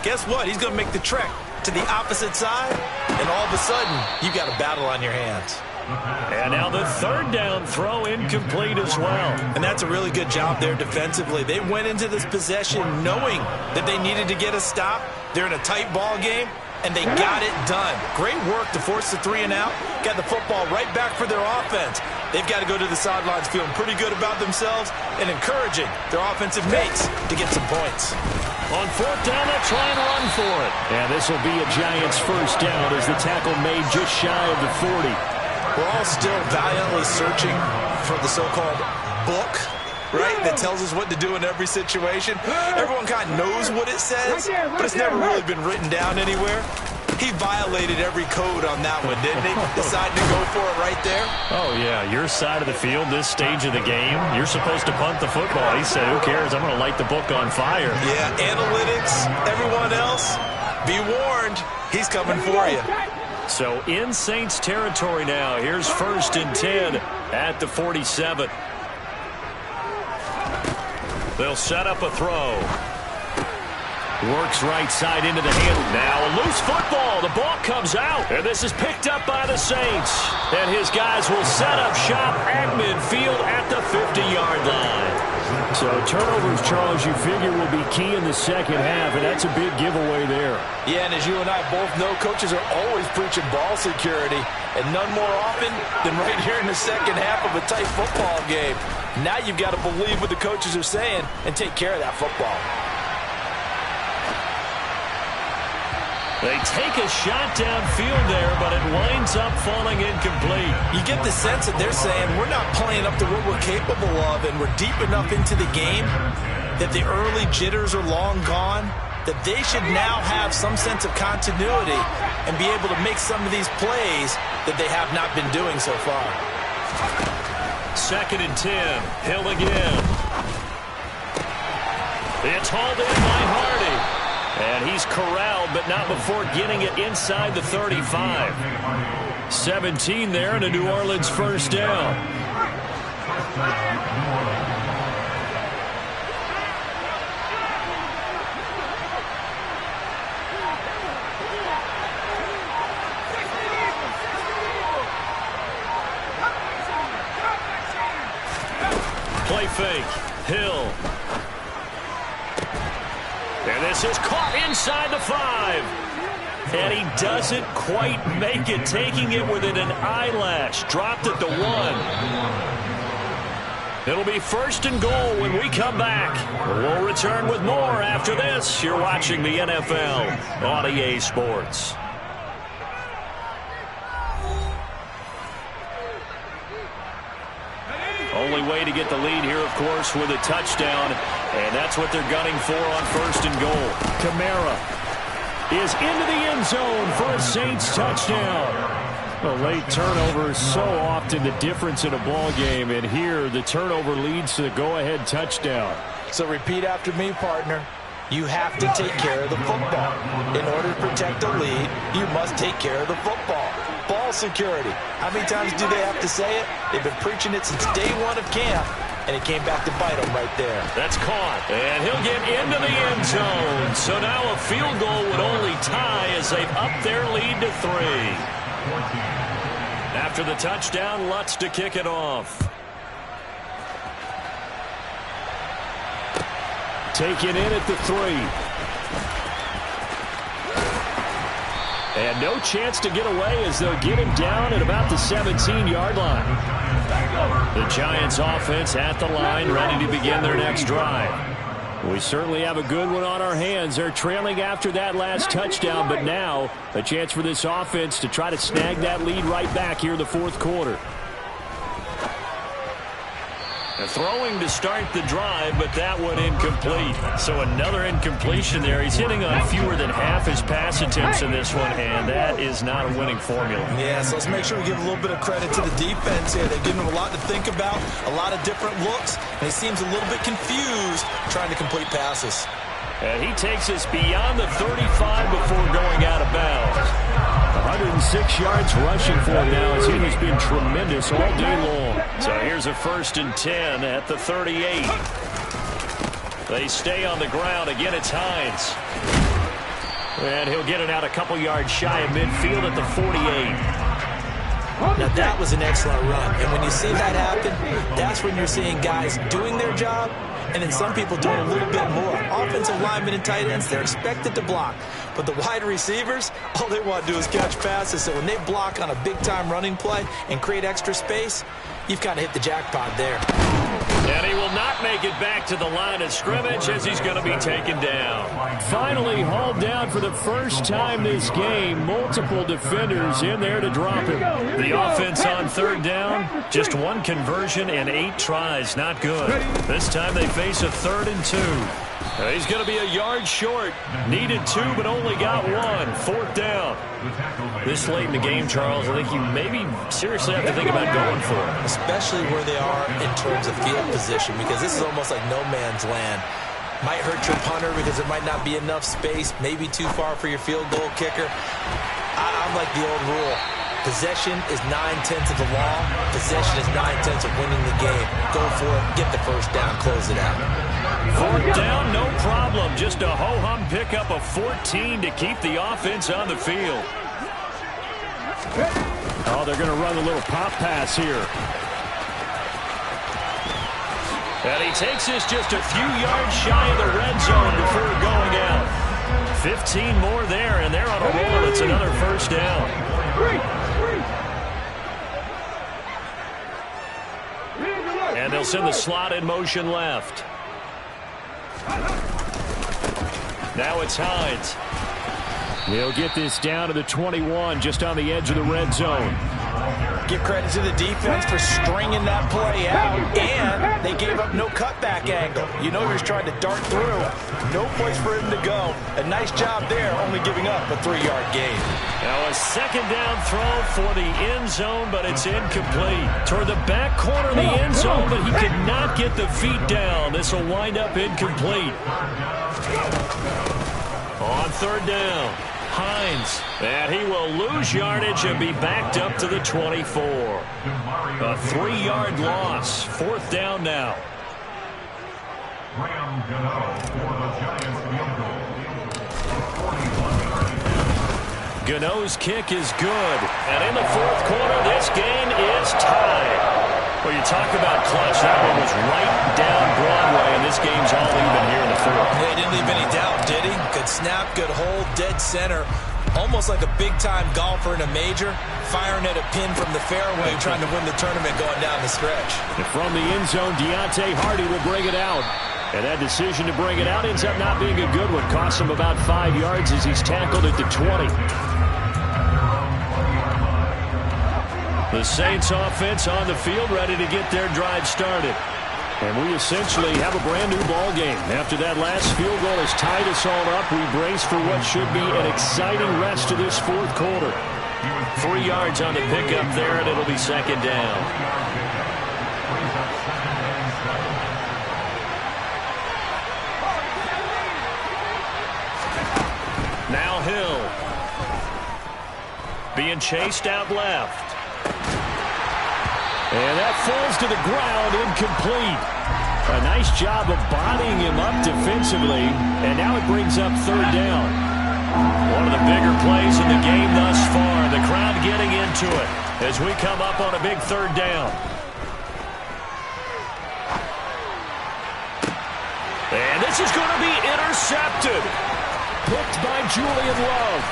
guess what? He's going to make the trek to the opposite side, and all of a sudden, you've got a battle on your hands. And now the third down throw incomplete as well. And that's a really good job there defensively. They went into this possession knowing that they needed to get a stop. They're in a tight ball game, and they got it done. Great work to force the 3 and out. Got the football right back for their offense. They've got to go to the sidelines feeling pretty good about themselves and encouraging their offensive mates to get some points. On fourth down, they'll try and run for it. And this will be a Giants first down as the tackle made just shy of the 40. We're all still valiantly searching for the so-called book, right, that tells us what to do in every situation. Everyone kind of knows what it says, but it's never really been written down anywhere. He violated every code on that one, didn't he? Decided to go for it right there. Oh, yeah, your side of the field, this stage of the game, you're supposed to punt the football. He said, who cares? I'm going to light the book on fire. Yeah, analytics, everyone else, be warned, he's coming for you. So in Saints territory now. Here's 1st and 10 at the 47. They'll set up a throw. Works right side into the handle. Now a loose football. The ball comes out. And this is picked up by the Saints. And his guys will set up shop at midfield at the 50-yard line. So turnovers, Charles, you figure will be key in the second half, and that's a big giveaway there. Yeah, and as you and I both know, coaches are always preaching ball security, and none more often than right here in the second half of a tight football game. Now you've got to believe what the coaches are saying and take care of that football. They take a shot downfield there, but it winds up falling incomplete. You get the sense that they're saying we're not playing up to what we're capable of, and we're deep enough into the game that the early jitters are long gone, that they should now have some sense of continuity and be able to make some of these plays that they have not been doing so far. 2nd and 10. Hill again. It's hauled in by Hardy. And he's corralled, but not before getting it inside the 35. 17 there, and a New Orleans first down. Play fake. Hill. And this is caught inside the 5. And he doesn't quite make it, taking it within an eyelash. Dropped at the 1. It'll be 1st and goal when we come back. We'll return with more after this. You're watching the NFL on EA Sports. Only way to get the lead here, of course, with a touchdown. And that's what they're gunning for on 1st and goal. Kamara is into the end zone for a Saints touchdown. A late turnover is so often the difference in a ball game. And here, the turnover leads to the go-ahead touchdown. So repeat after me, partner. You have to take care of the football. In order to protect the lead, you must take care of the football. Ball security. How many times do they have to say it? They've been preaching it since day one of camp, and it came back to bite them right there. That's caught, and he'll get into the end zone. So now a field goal would only tie as they've upped their lead to 3. After the touchdown, Lutz to kick it off. Take it in at the 3. And no chance to get away as they'll get him down at about the 17-yard line. The Giants offense at the line, ready to begin their next drive. We certainly have a good one on our hands. They're trailing after that last touchdown, but now a chance for this offense to try to snag that lead right back here in the 4th quarter. Throwing to start the drive, but that one incomplete. So another incompletion there. He's hitting on fewer than half his pass attempts in this one, and that is not a winning formula. Yeah, so let's make sure we give a little bit of credit to the defense here. They've given him a lot to think about, a lot of different looks, and he seems a little bit confused trying to complete passes. And he takes us beyond the 35 before going out of bounds. 106 yards rushing for him now as he has been tremendous all day long. So here's a 1st and 10 at the 38. They stay on the ground. Again, it's Hines. And he'll get it out a couple yards shy of midfield at the 48. Now, that was an excellent run. And when you see that happen, that's when you're seeing guys doing their job and then some people doing a little bit more. Offensive linemen and tight ends, they're expected to block. But the wide receivers, all they want to do is catch passes. So when they block on a big-time running play and create extra space, you've kind of hit the jackpot there. And he will not make it back to the line of scrimmage as he's going to be taken down. Finally hauled down for the first time this game. Multiple defenders in there to drop him. The offense on third down, just one conversion and 8 tries. Not good. This time they face a 3rd and 2. He's going to be a yard short. Needed 2, but only got 1. 4th down. This late in the game, Charles, I think you maybe seriously have to think about going for it. Especially where they are in terms of field position, because this is almost like no man's land. Might hurt your punter because there might not be enough space, maybe too far for your field goal kicker. I'm like the old rule. Possession is 9/10 of the law. Possession is 9/10 of winning the game. Go for it. Get the first down. Close it out. 4th down, no problem. Just a ho-hum pickup of 14 to keep the offense on the field. Oh, they're going to run a little pop pass here. And he takes this just a few yards shy of the red zone before going out. 15 more there, and they're on a roll. It's another first down. And they'll send the slot in motion left. Now it's Hines. They'll get this down to the 21, just on the edge of the red zone. Give credit to the defense for stringing that play out, and they gave up no cutback angle. You know he was trying to dart through. No place for him to go. A nice job there, only giving up a 3-yard gain. Now a 2nd down throw for the end zone, but it's incomplete. Toward the back corner of the end zone, but he could not get the feet down. This will wind up incomplete. On 3rd down, Hines. And he will lose yardage and be backed up to the 24. A 3-yard loss. 4th down now. Gano's kick is good. And in the 4th quarter, this game is tied. Well, you talk about clutch. That one was right down Broadway, and this game's all even here in the 4th. Yeah, he didn't leave any doubt, did he? Good snap, good hold, dead center. Almost like a big-time golfer in a major, firing at a pin from the fairway, trying to win the tournament going down the stretch. And from the end zone, Deontay Hardy will bring it out. And that decision to bring it out ends up not being a good one. Costs him about 5 yards as he's tackled at the 20. The Saints offense on the field, ready to get their drive started. And we essentially have a brand new ball game. After that last field goal has tied us all up, we brace for what should be an exciting rest to this 4th quarter. 3 yards on the pickup there, and it'll be 2nd down. Now Hill. Being chased out left. And that falls to the ground, incomplete. A nice job of bodying him up defensively, and now it brings up 3rd down. One of the bigger plays in the game thus far. The crowd getting into it as we come up on a big 3rd down. And this is going to be intercepted. Picked by Julian Love.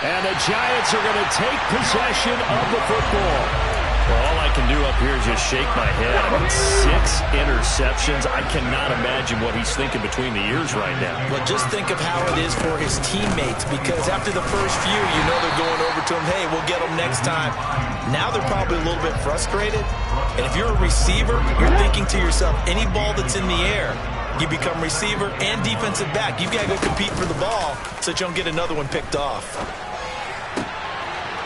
And the Giants are going to take possession of the football. Well, all I can do up here is just shake my head. I mean, 6 interceptions. I cannot imagine what he's thinking between the ears right now. Well, just think of how it is for his teammates, because after the first few, you know they're going over to him, hey, we'll get them next time. Now they're probably a little bit frustrated. And if you're a receiver, you're thinking to yourself, any ball that's in the air, you become receiver and defensive back. You've got to go compete for the ball so that you don't get another one picked off.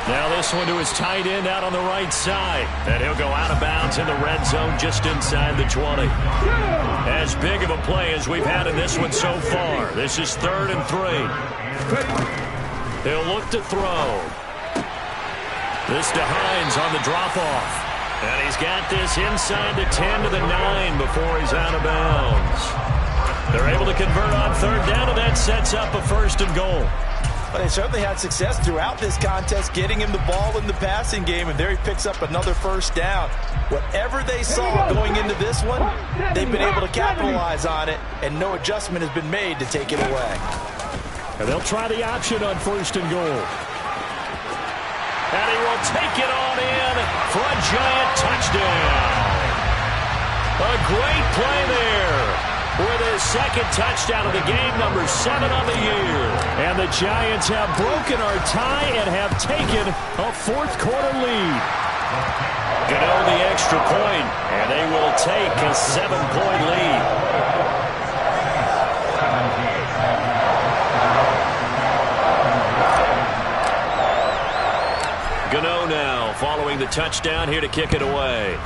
Now this one to his tight end out on the right side. And he'll go out of bounds in the red zone just inside the 20. As big of a play as we've had in this one so far. This is 3rd and 3. He'll look to throw. This to Hines on the drop-off. And he's got this inside the 10 to the 9 before he's out of bounds. They're able to convert on 3rd down, and that sets up a 1st and goal. Well, they certainly had success throughout this contest, getting him the ball in the passing game, and there he picks up another first down. Whatever they saw going into this one, they've been able to capitalize on it, and no adjustment has been made to take it away. And they'll try the option on 1st and goal. And he will take it on in for a giant touchdown. A great play there with his second touchdown of the game, number 7 on the year. And the Giants have broken our tie and have taken a 4th quarter lead. Gano the extra point, and they will take a 7-point lead. Gano now following the touchdown here to kick it away.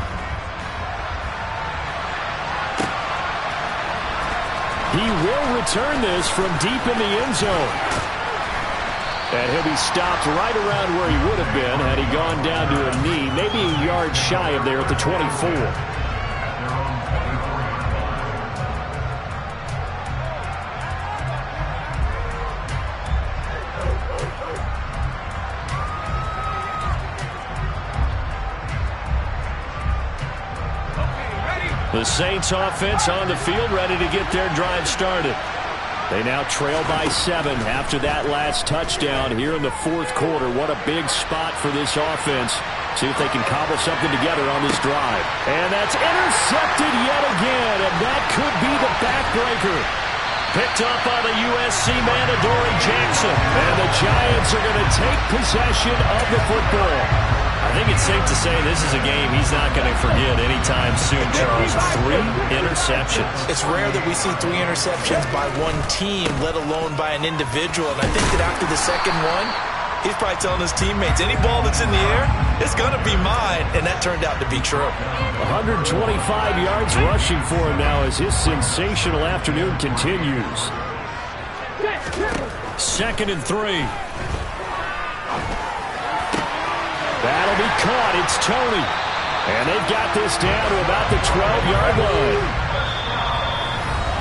He will return this from deep in the end zone. And he'll be stopped right around where he would have been had he gone down to a knee, maybe a yard shy of there at the 24. The Saints offense on the field, ready to get their drive started. They now trail by 7 after that last touchdown here in the 4th quarter. What a big spot for this offense. See if they can cobble something together on this drive. And that's intercepted yet again, and that could be the backbreaker. Picked up by the USC man, Adoree Jackson. And the Giants are going to take possession of the football. I think it's safe to say this is a game he's not going to forget anytime soon, Charles. 3 interceptions. It's rare that we see 3 interceptions by one team, let alone by an individual. And I think that after the second one, he's probably telling his teammates, any ball that's in the air, it's going to be mine. And that turned out to be true. 125 yards rushing for him now as his sensational afternoon continues. 2nd and 3. That'll be caught. It's Toney. And they've got this down to about the 12-yard line.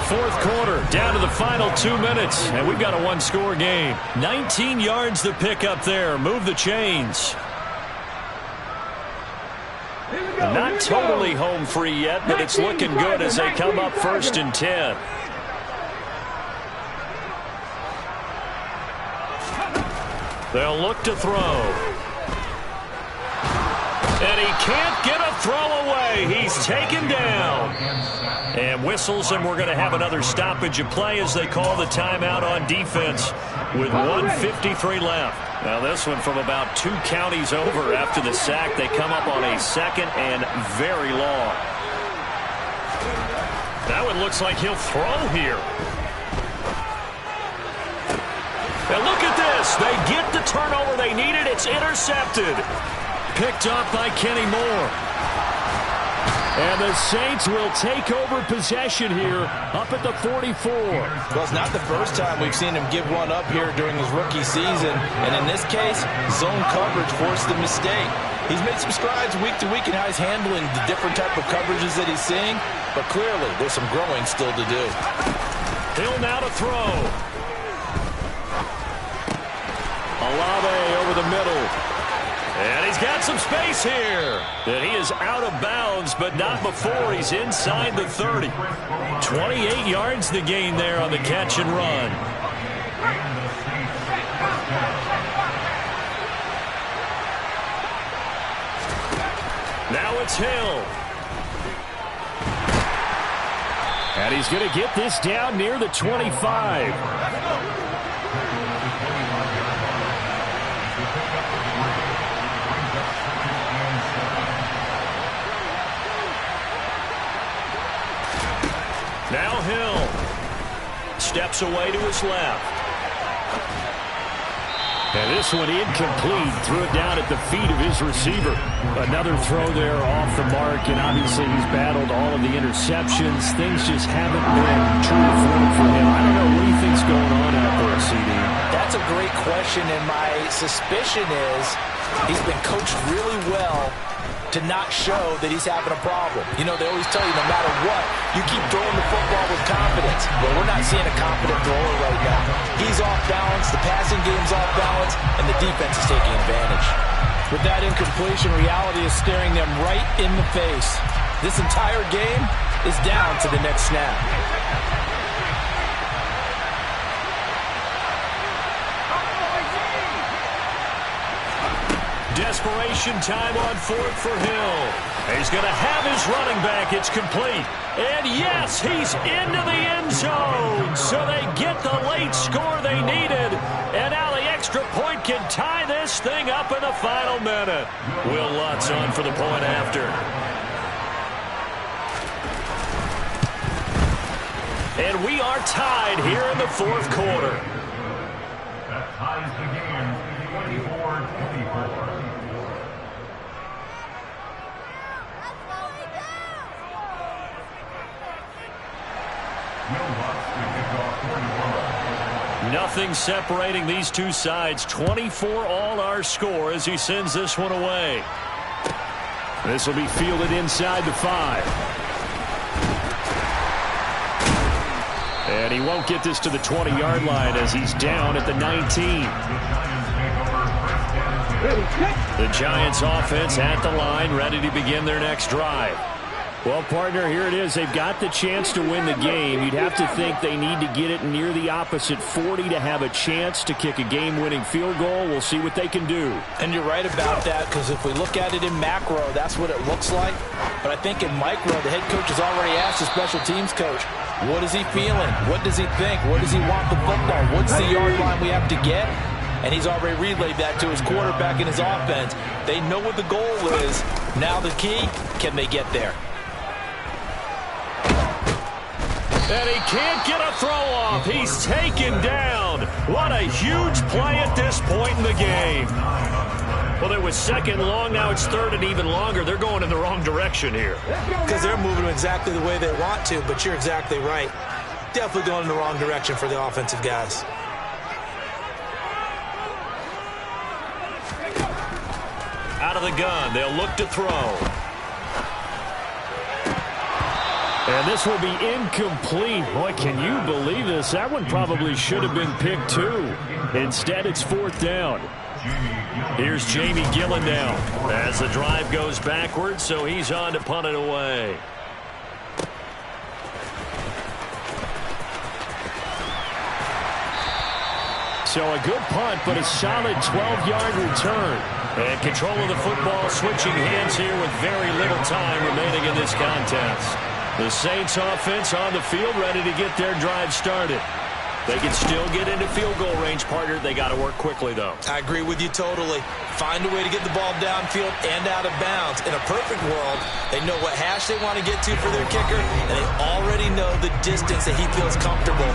4th quarter, down to the final 2 minutes. And we've got a 1-score game. 19 yards to pick up there. Move the chains. Not totally home free yet, but it's looking good as they come up 1st and 10. They'll look to throw. And he can't get a throw away. He's taken down. And whistles, and we're going to have another stoppage of play as they call the timeout on defense with 1:53 left. Now this one from about 2 counties over after the sack. They come up on a 2nd and very long. That one looks like he'll throw here. And look at this. They get the turnover they needed. It's intercepted. Picked up by Kenny Moore. And the Saints will take over possession here up at the 44. Well, it's not the first time we've seen him give one up here during his rookie season. And in this case, zone coverage forced the mistake. He's made some strides week to week in how he's handling the different type of coverages that he's seeing. But clearly, there's some growing still to do. Hill now to throw. Olave over the middle. And he's got some space here. And he is out of bounds, but not before he's inside the 30. 28 yards the gain there on the catch and run. Now it's Hill. And he's going to get this down near the 25. Now Hill steps away to his left. And this one incomplete. Threw it down at the feet of his receiver. Another throw there off the mark, and obviously he's battled all of the interceptions. Things just haven't been true to form for him. I don't know. What do you think's going on out there, CD? That's a great question, and my suspicion is he's been coached really well to not show that he's having a problem. You know, they always tell you no matter what, you keep throwing the football with confidence. Well, we're not seeing a confident thrower right now. He's off balance, the passing game's off balance, and the defense is taking advantage. With that incompletion, reality is staring them right in the face. This entire game is down to the next snap. Desperation time on fourth for Hill. He's going to have his running back. It's complete. And yes, he's into the end zone. So they get the late score they needed. And now the extra point can tie this thing up in the final minute. Will Lutz on for the point after. And we are tied here in the fourth quarter. That ties the game 24-24. Nothing separating these two sides. 24 all our score as he sends this one away. This will be fielded inside the 5. And he won't get this to the 20-yard line as he's down at the 19. The Giants offense at the line, ready to begin their next drive. Well, partner, here it is. They've got the chance to win the game. You'd have to think they need to get it near the opposite 40 to have a chance to kick a game-winning field goal. We'll see what they can do. And you're right about that, because if we look at it in macro, that's what it looks like. But I think in micro, the head coach has already asked the special teams coach, what is he feeling? What does he think? Where does he want the football? What's the yard line we have to get? And he's already relayed that to his quarterback and his offense. They know what the goal is. Now the key, can they get there? And he can't get a throw off. He's taken down. What a huge play at this point in the game. Well, it was second long. Now it's third and even longer. They're going in the wrong direction here. Because they're moving exactly the way they want to, but you're exactly right. Definitely going in the wrong direction for the offensive guys. Out of the gun. They'll look to throw. And this will be incomplete. Boy, can you believe this? That one probably should have been picked too. Instead, it's fourth down. Here's Jamie Gillen now as the drive goes backwards, so he's on to punt it away. So a good punt, but a solid 12-yard return. And control of the football switching hands here with very little time remaining in this contest. The Saints offense on the field ready to get their drive started. They can still get into field goal range, partner. They got to work quickly, though. I agree with you totally. Find a way to get the ball downfield and out of bounds. In a perfect world, they know what hash they want to get to for their kicker, and they already know the distance that he feels comfortable.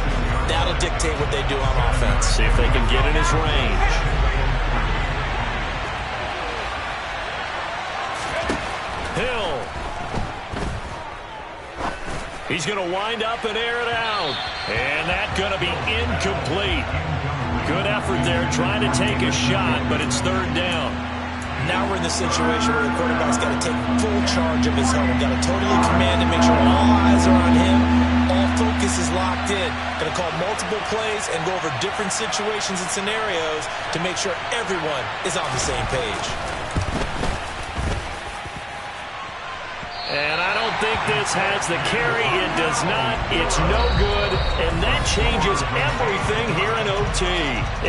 That'll dictate what they do on offense. See if they can get in his range. Hill. He's going to wind up and air it out. And that's going to be incomplete. Good effort there, trying to take a shot, but it's third down. Now we're in the situation where the quarterback's got to take full charge of his home. Got to totally command and make sure all eyes are on him. All focus is locked in. Got to call multiple plays and go over different situations and scenarios to make sure everyone is on the same page. And I don't think this has the carry. It does not. It's no good. And that changes everything here in OT.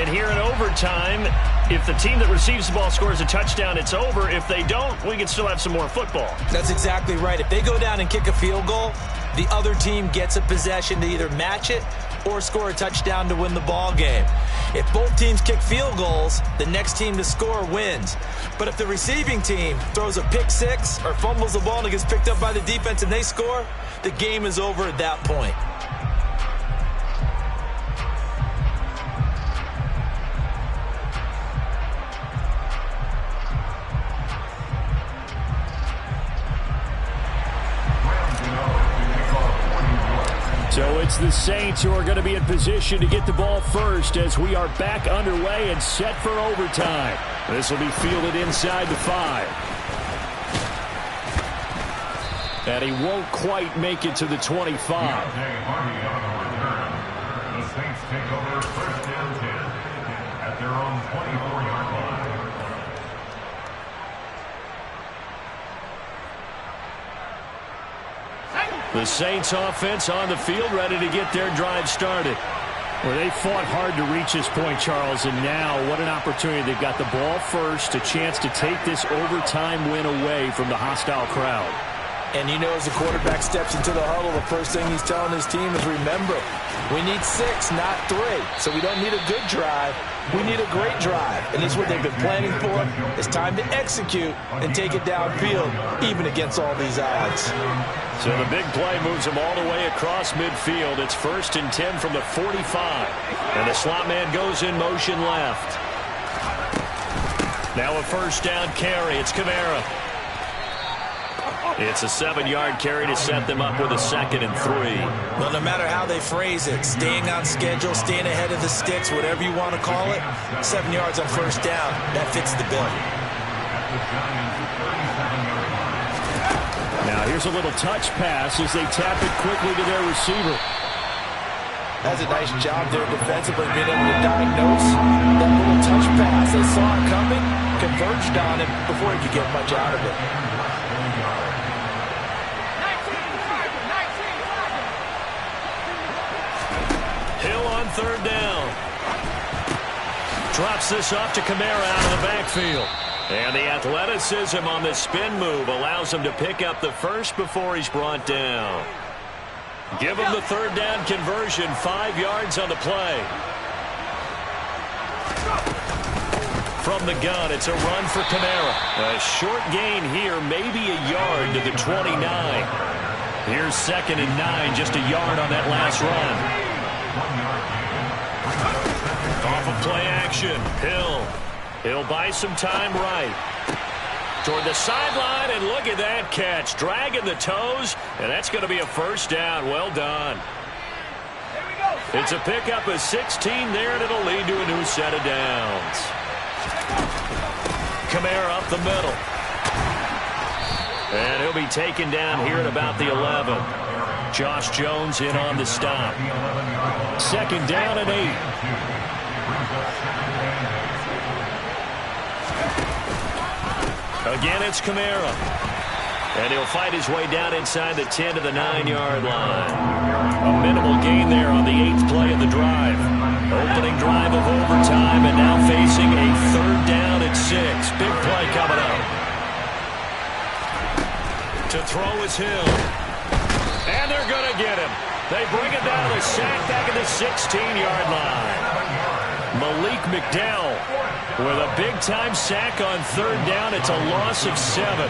And here in overtime, if the team that receives the ball scores a touchdown, it's over. If they don't, we can still have some more football. That's exactly right. If they go down and kick a field goal, the other team gets a possession to either match it or score a touchdown to win the ball game. If both teams kick field goals, the next team to score wins. But if the receiving team throws a pick six or fumbles the ball and it gets picked up by the defense and they score, the game is over at that point. So it's the Saints who are going to be in position to get the ball first as we are back underway and set for overtime. This will be fielded inside the 5. And he won't quite make it to the 25. The Saints take over first and 10 at their own 24-yard line. The Saints offense on the field, ready to get their drive started. Well, they fought hard to reach this point, Charles, and now what an opportunity. They've got the ball first, a chance to take this overtime win away from the hostile crowd. And you know, as the quarterback steps into the huddle, the first thing he's telling his team is, remember, we need 6, not 3. So we don't need a good drive. We need a great drive. And this is what they've been planning for. It's time to execute and take it downfield, even against all these odds. So the big play moves them all the way across midfield. It's 1st and 10 from the 45. And the slot man goes in motion left. Now a first down carry. It's Kamara. It's a 7-yard carry to set them up with a 2nd and 3. Well, no matter how they phrase it, staying on schedule, staying ahead of the sticks, whatever you want to call it, 7 yards on first down, that fits the bill. Now here's a little touch pass as they tap it quickly to their receiver. That's a nice job there defensively, being able to diagnose that little touch pass. They saw it coming, converged on it before he could get much out of it. Hill on 3rd down. Drops this off to Kamara out of the backfield. And the athleticism on the spin move allows him to pick up the first before he's brought down. Give him the 3rd down conversion, 5 yards on the play. From the gun, it's a run for Kamara. A short gain here, maybe a yard to the 29. Here's 2nd and 9, just a yard on that last run. Off of play action, Hill. He'll buy some time right. Toward the sideline, and look at that catch. Dragging the toes, and that's going to be a first down. Well done. It's a pickup of 16 there, and it'll lead to a new set of downs. Kamara up the middle. And he'll be taken down here at about the 11. Josh Jones in on the stop. 2nd down and 8. Again, it's Kamara. And he'll fight his way down inside the 10 to the 9-yard line. A minimal gain there on the 8th play of the drive. Opening drive of overtime, and now facing a 3rd down at 6. Big play coming up. To throw is Hill. And they're going to get him. They bring it down to the sack back at the 16-yard line. Malik McDowell with a big-time sack on 3rd down. It's a loss of 7.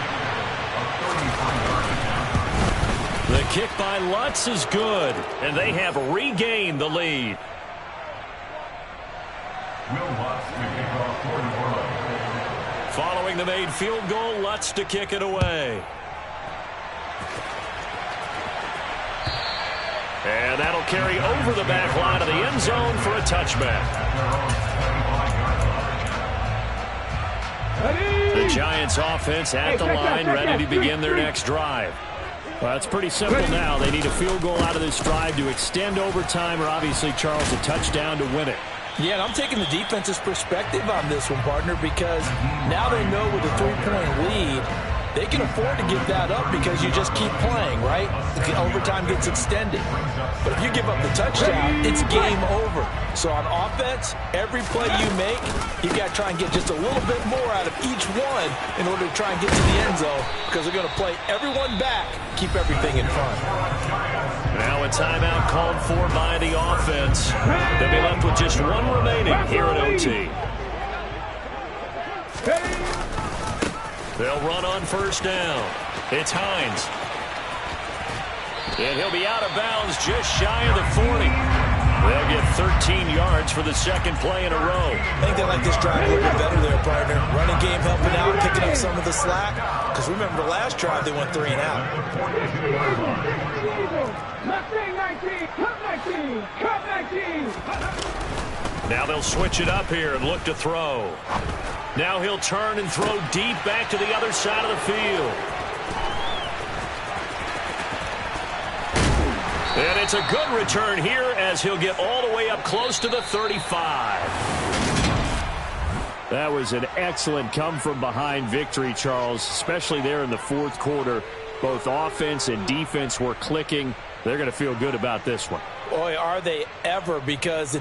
The kick by Lutz is good, and they have regained the lead. Following the made field goal, Lutz to kick it away. And that'll carry over the back line of the end zone for a touchback. The Giants offense at the line, ready to begin their next drive. Well, it's pretty simple now. They need a field goal out of this drive to extend overtime, or obviously, Charles, a touchdown to win it. Yeah, and I'm taking the defense's perspective on this one, partner, because now they know with a 3-point lead, they can afford to give that up because you just keep playing, right? The overtime gets extended. But if you give up the touchdown, it's game over. So on offense, every play you make, you've got to try and get just a little bit more out of each one in order to try and get to the end zone, because they're going to play everyone back, keep everything in front. Now a timeout called for by the offense. They'll be left with just one remaining here at OT. They'll run on first down. It's Hines. And he'll be out of bounds just shy of the 40. They'll get 13 yards for the 2nd play in a row. I think they like this drive a little bit better there, partner. Running game helping out, picking up some of the slack. Because remember the last drive, they went 3 and out. Now they'll switch it up here and look to throw. Now he'll turn and throw deep back to the other side of the field. And it's a good return here as he'll get all the way up close to the 35. That was an excellent come-from-behind victory, Charles, especially there in the fourth quarter. Both offense and defense were clicking. They're going to feel good about this one. Boy, are they ever, because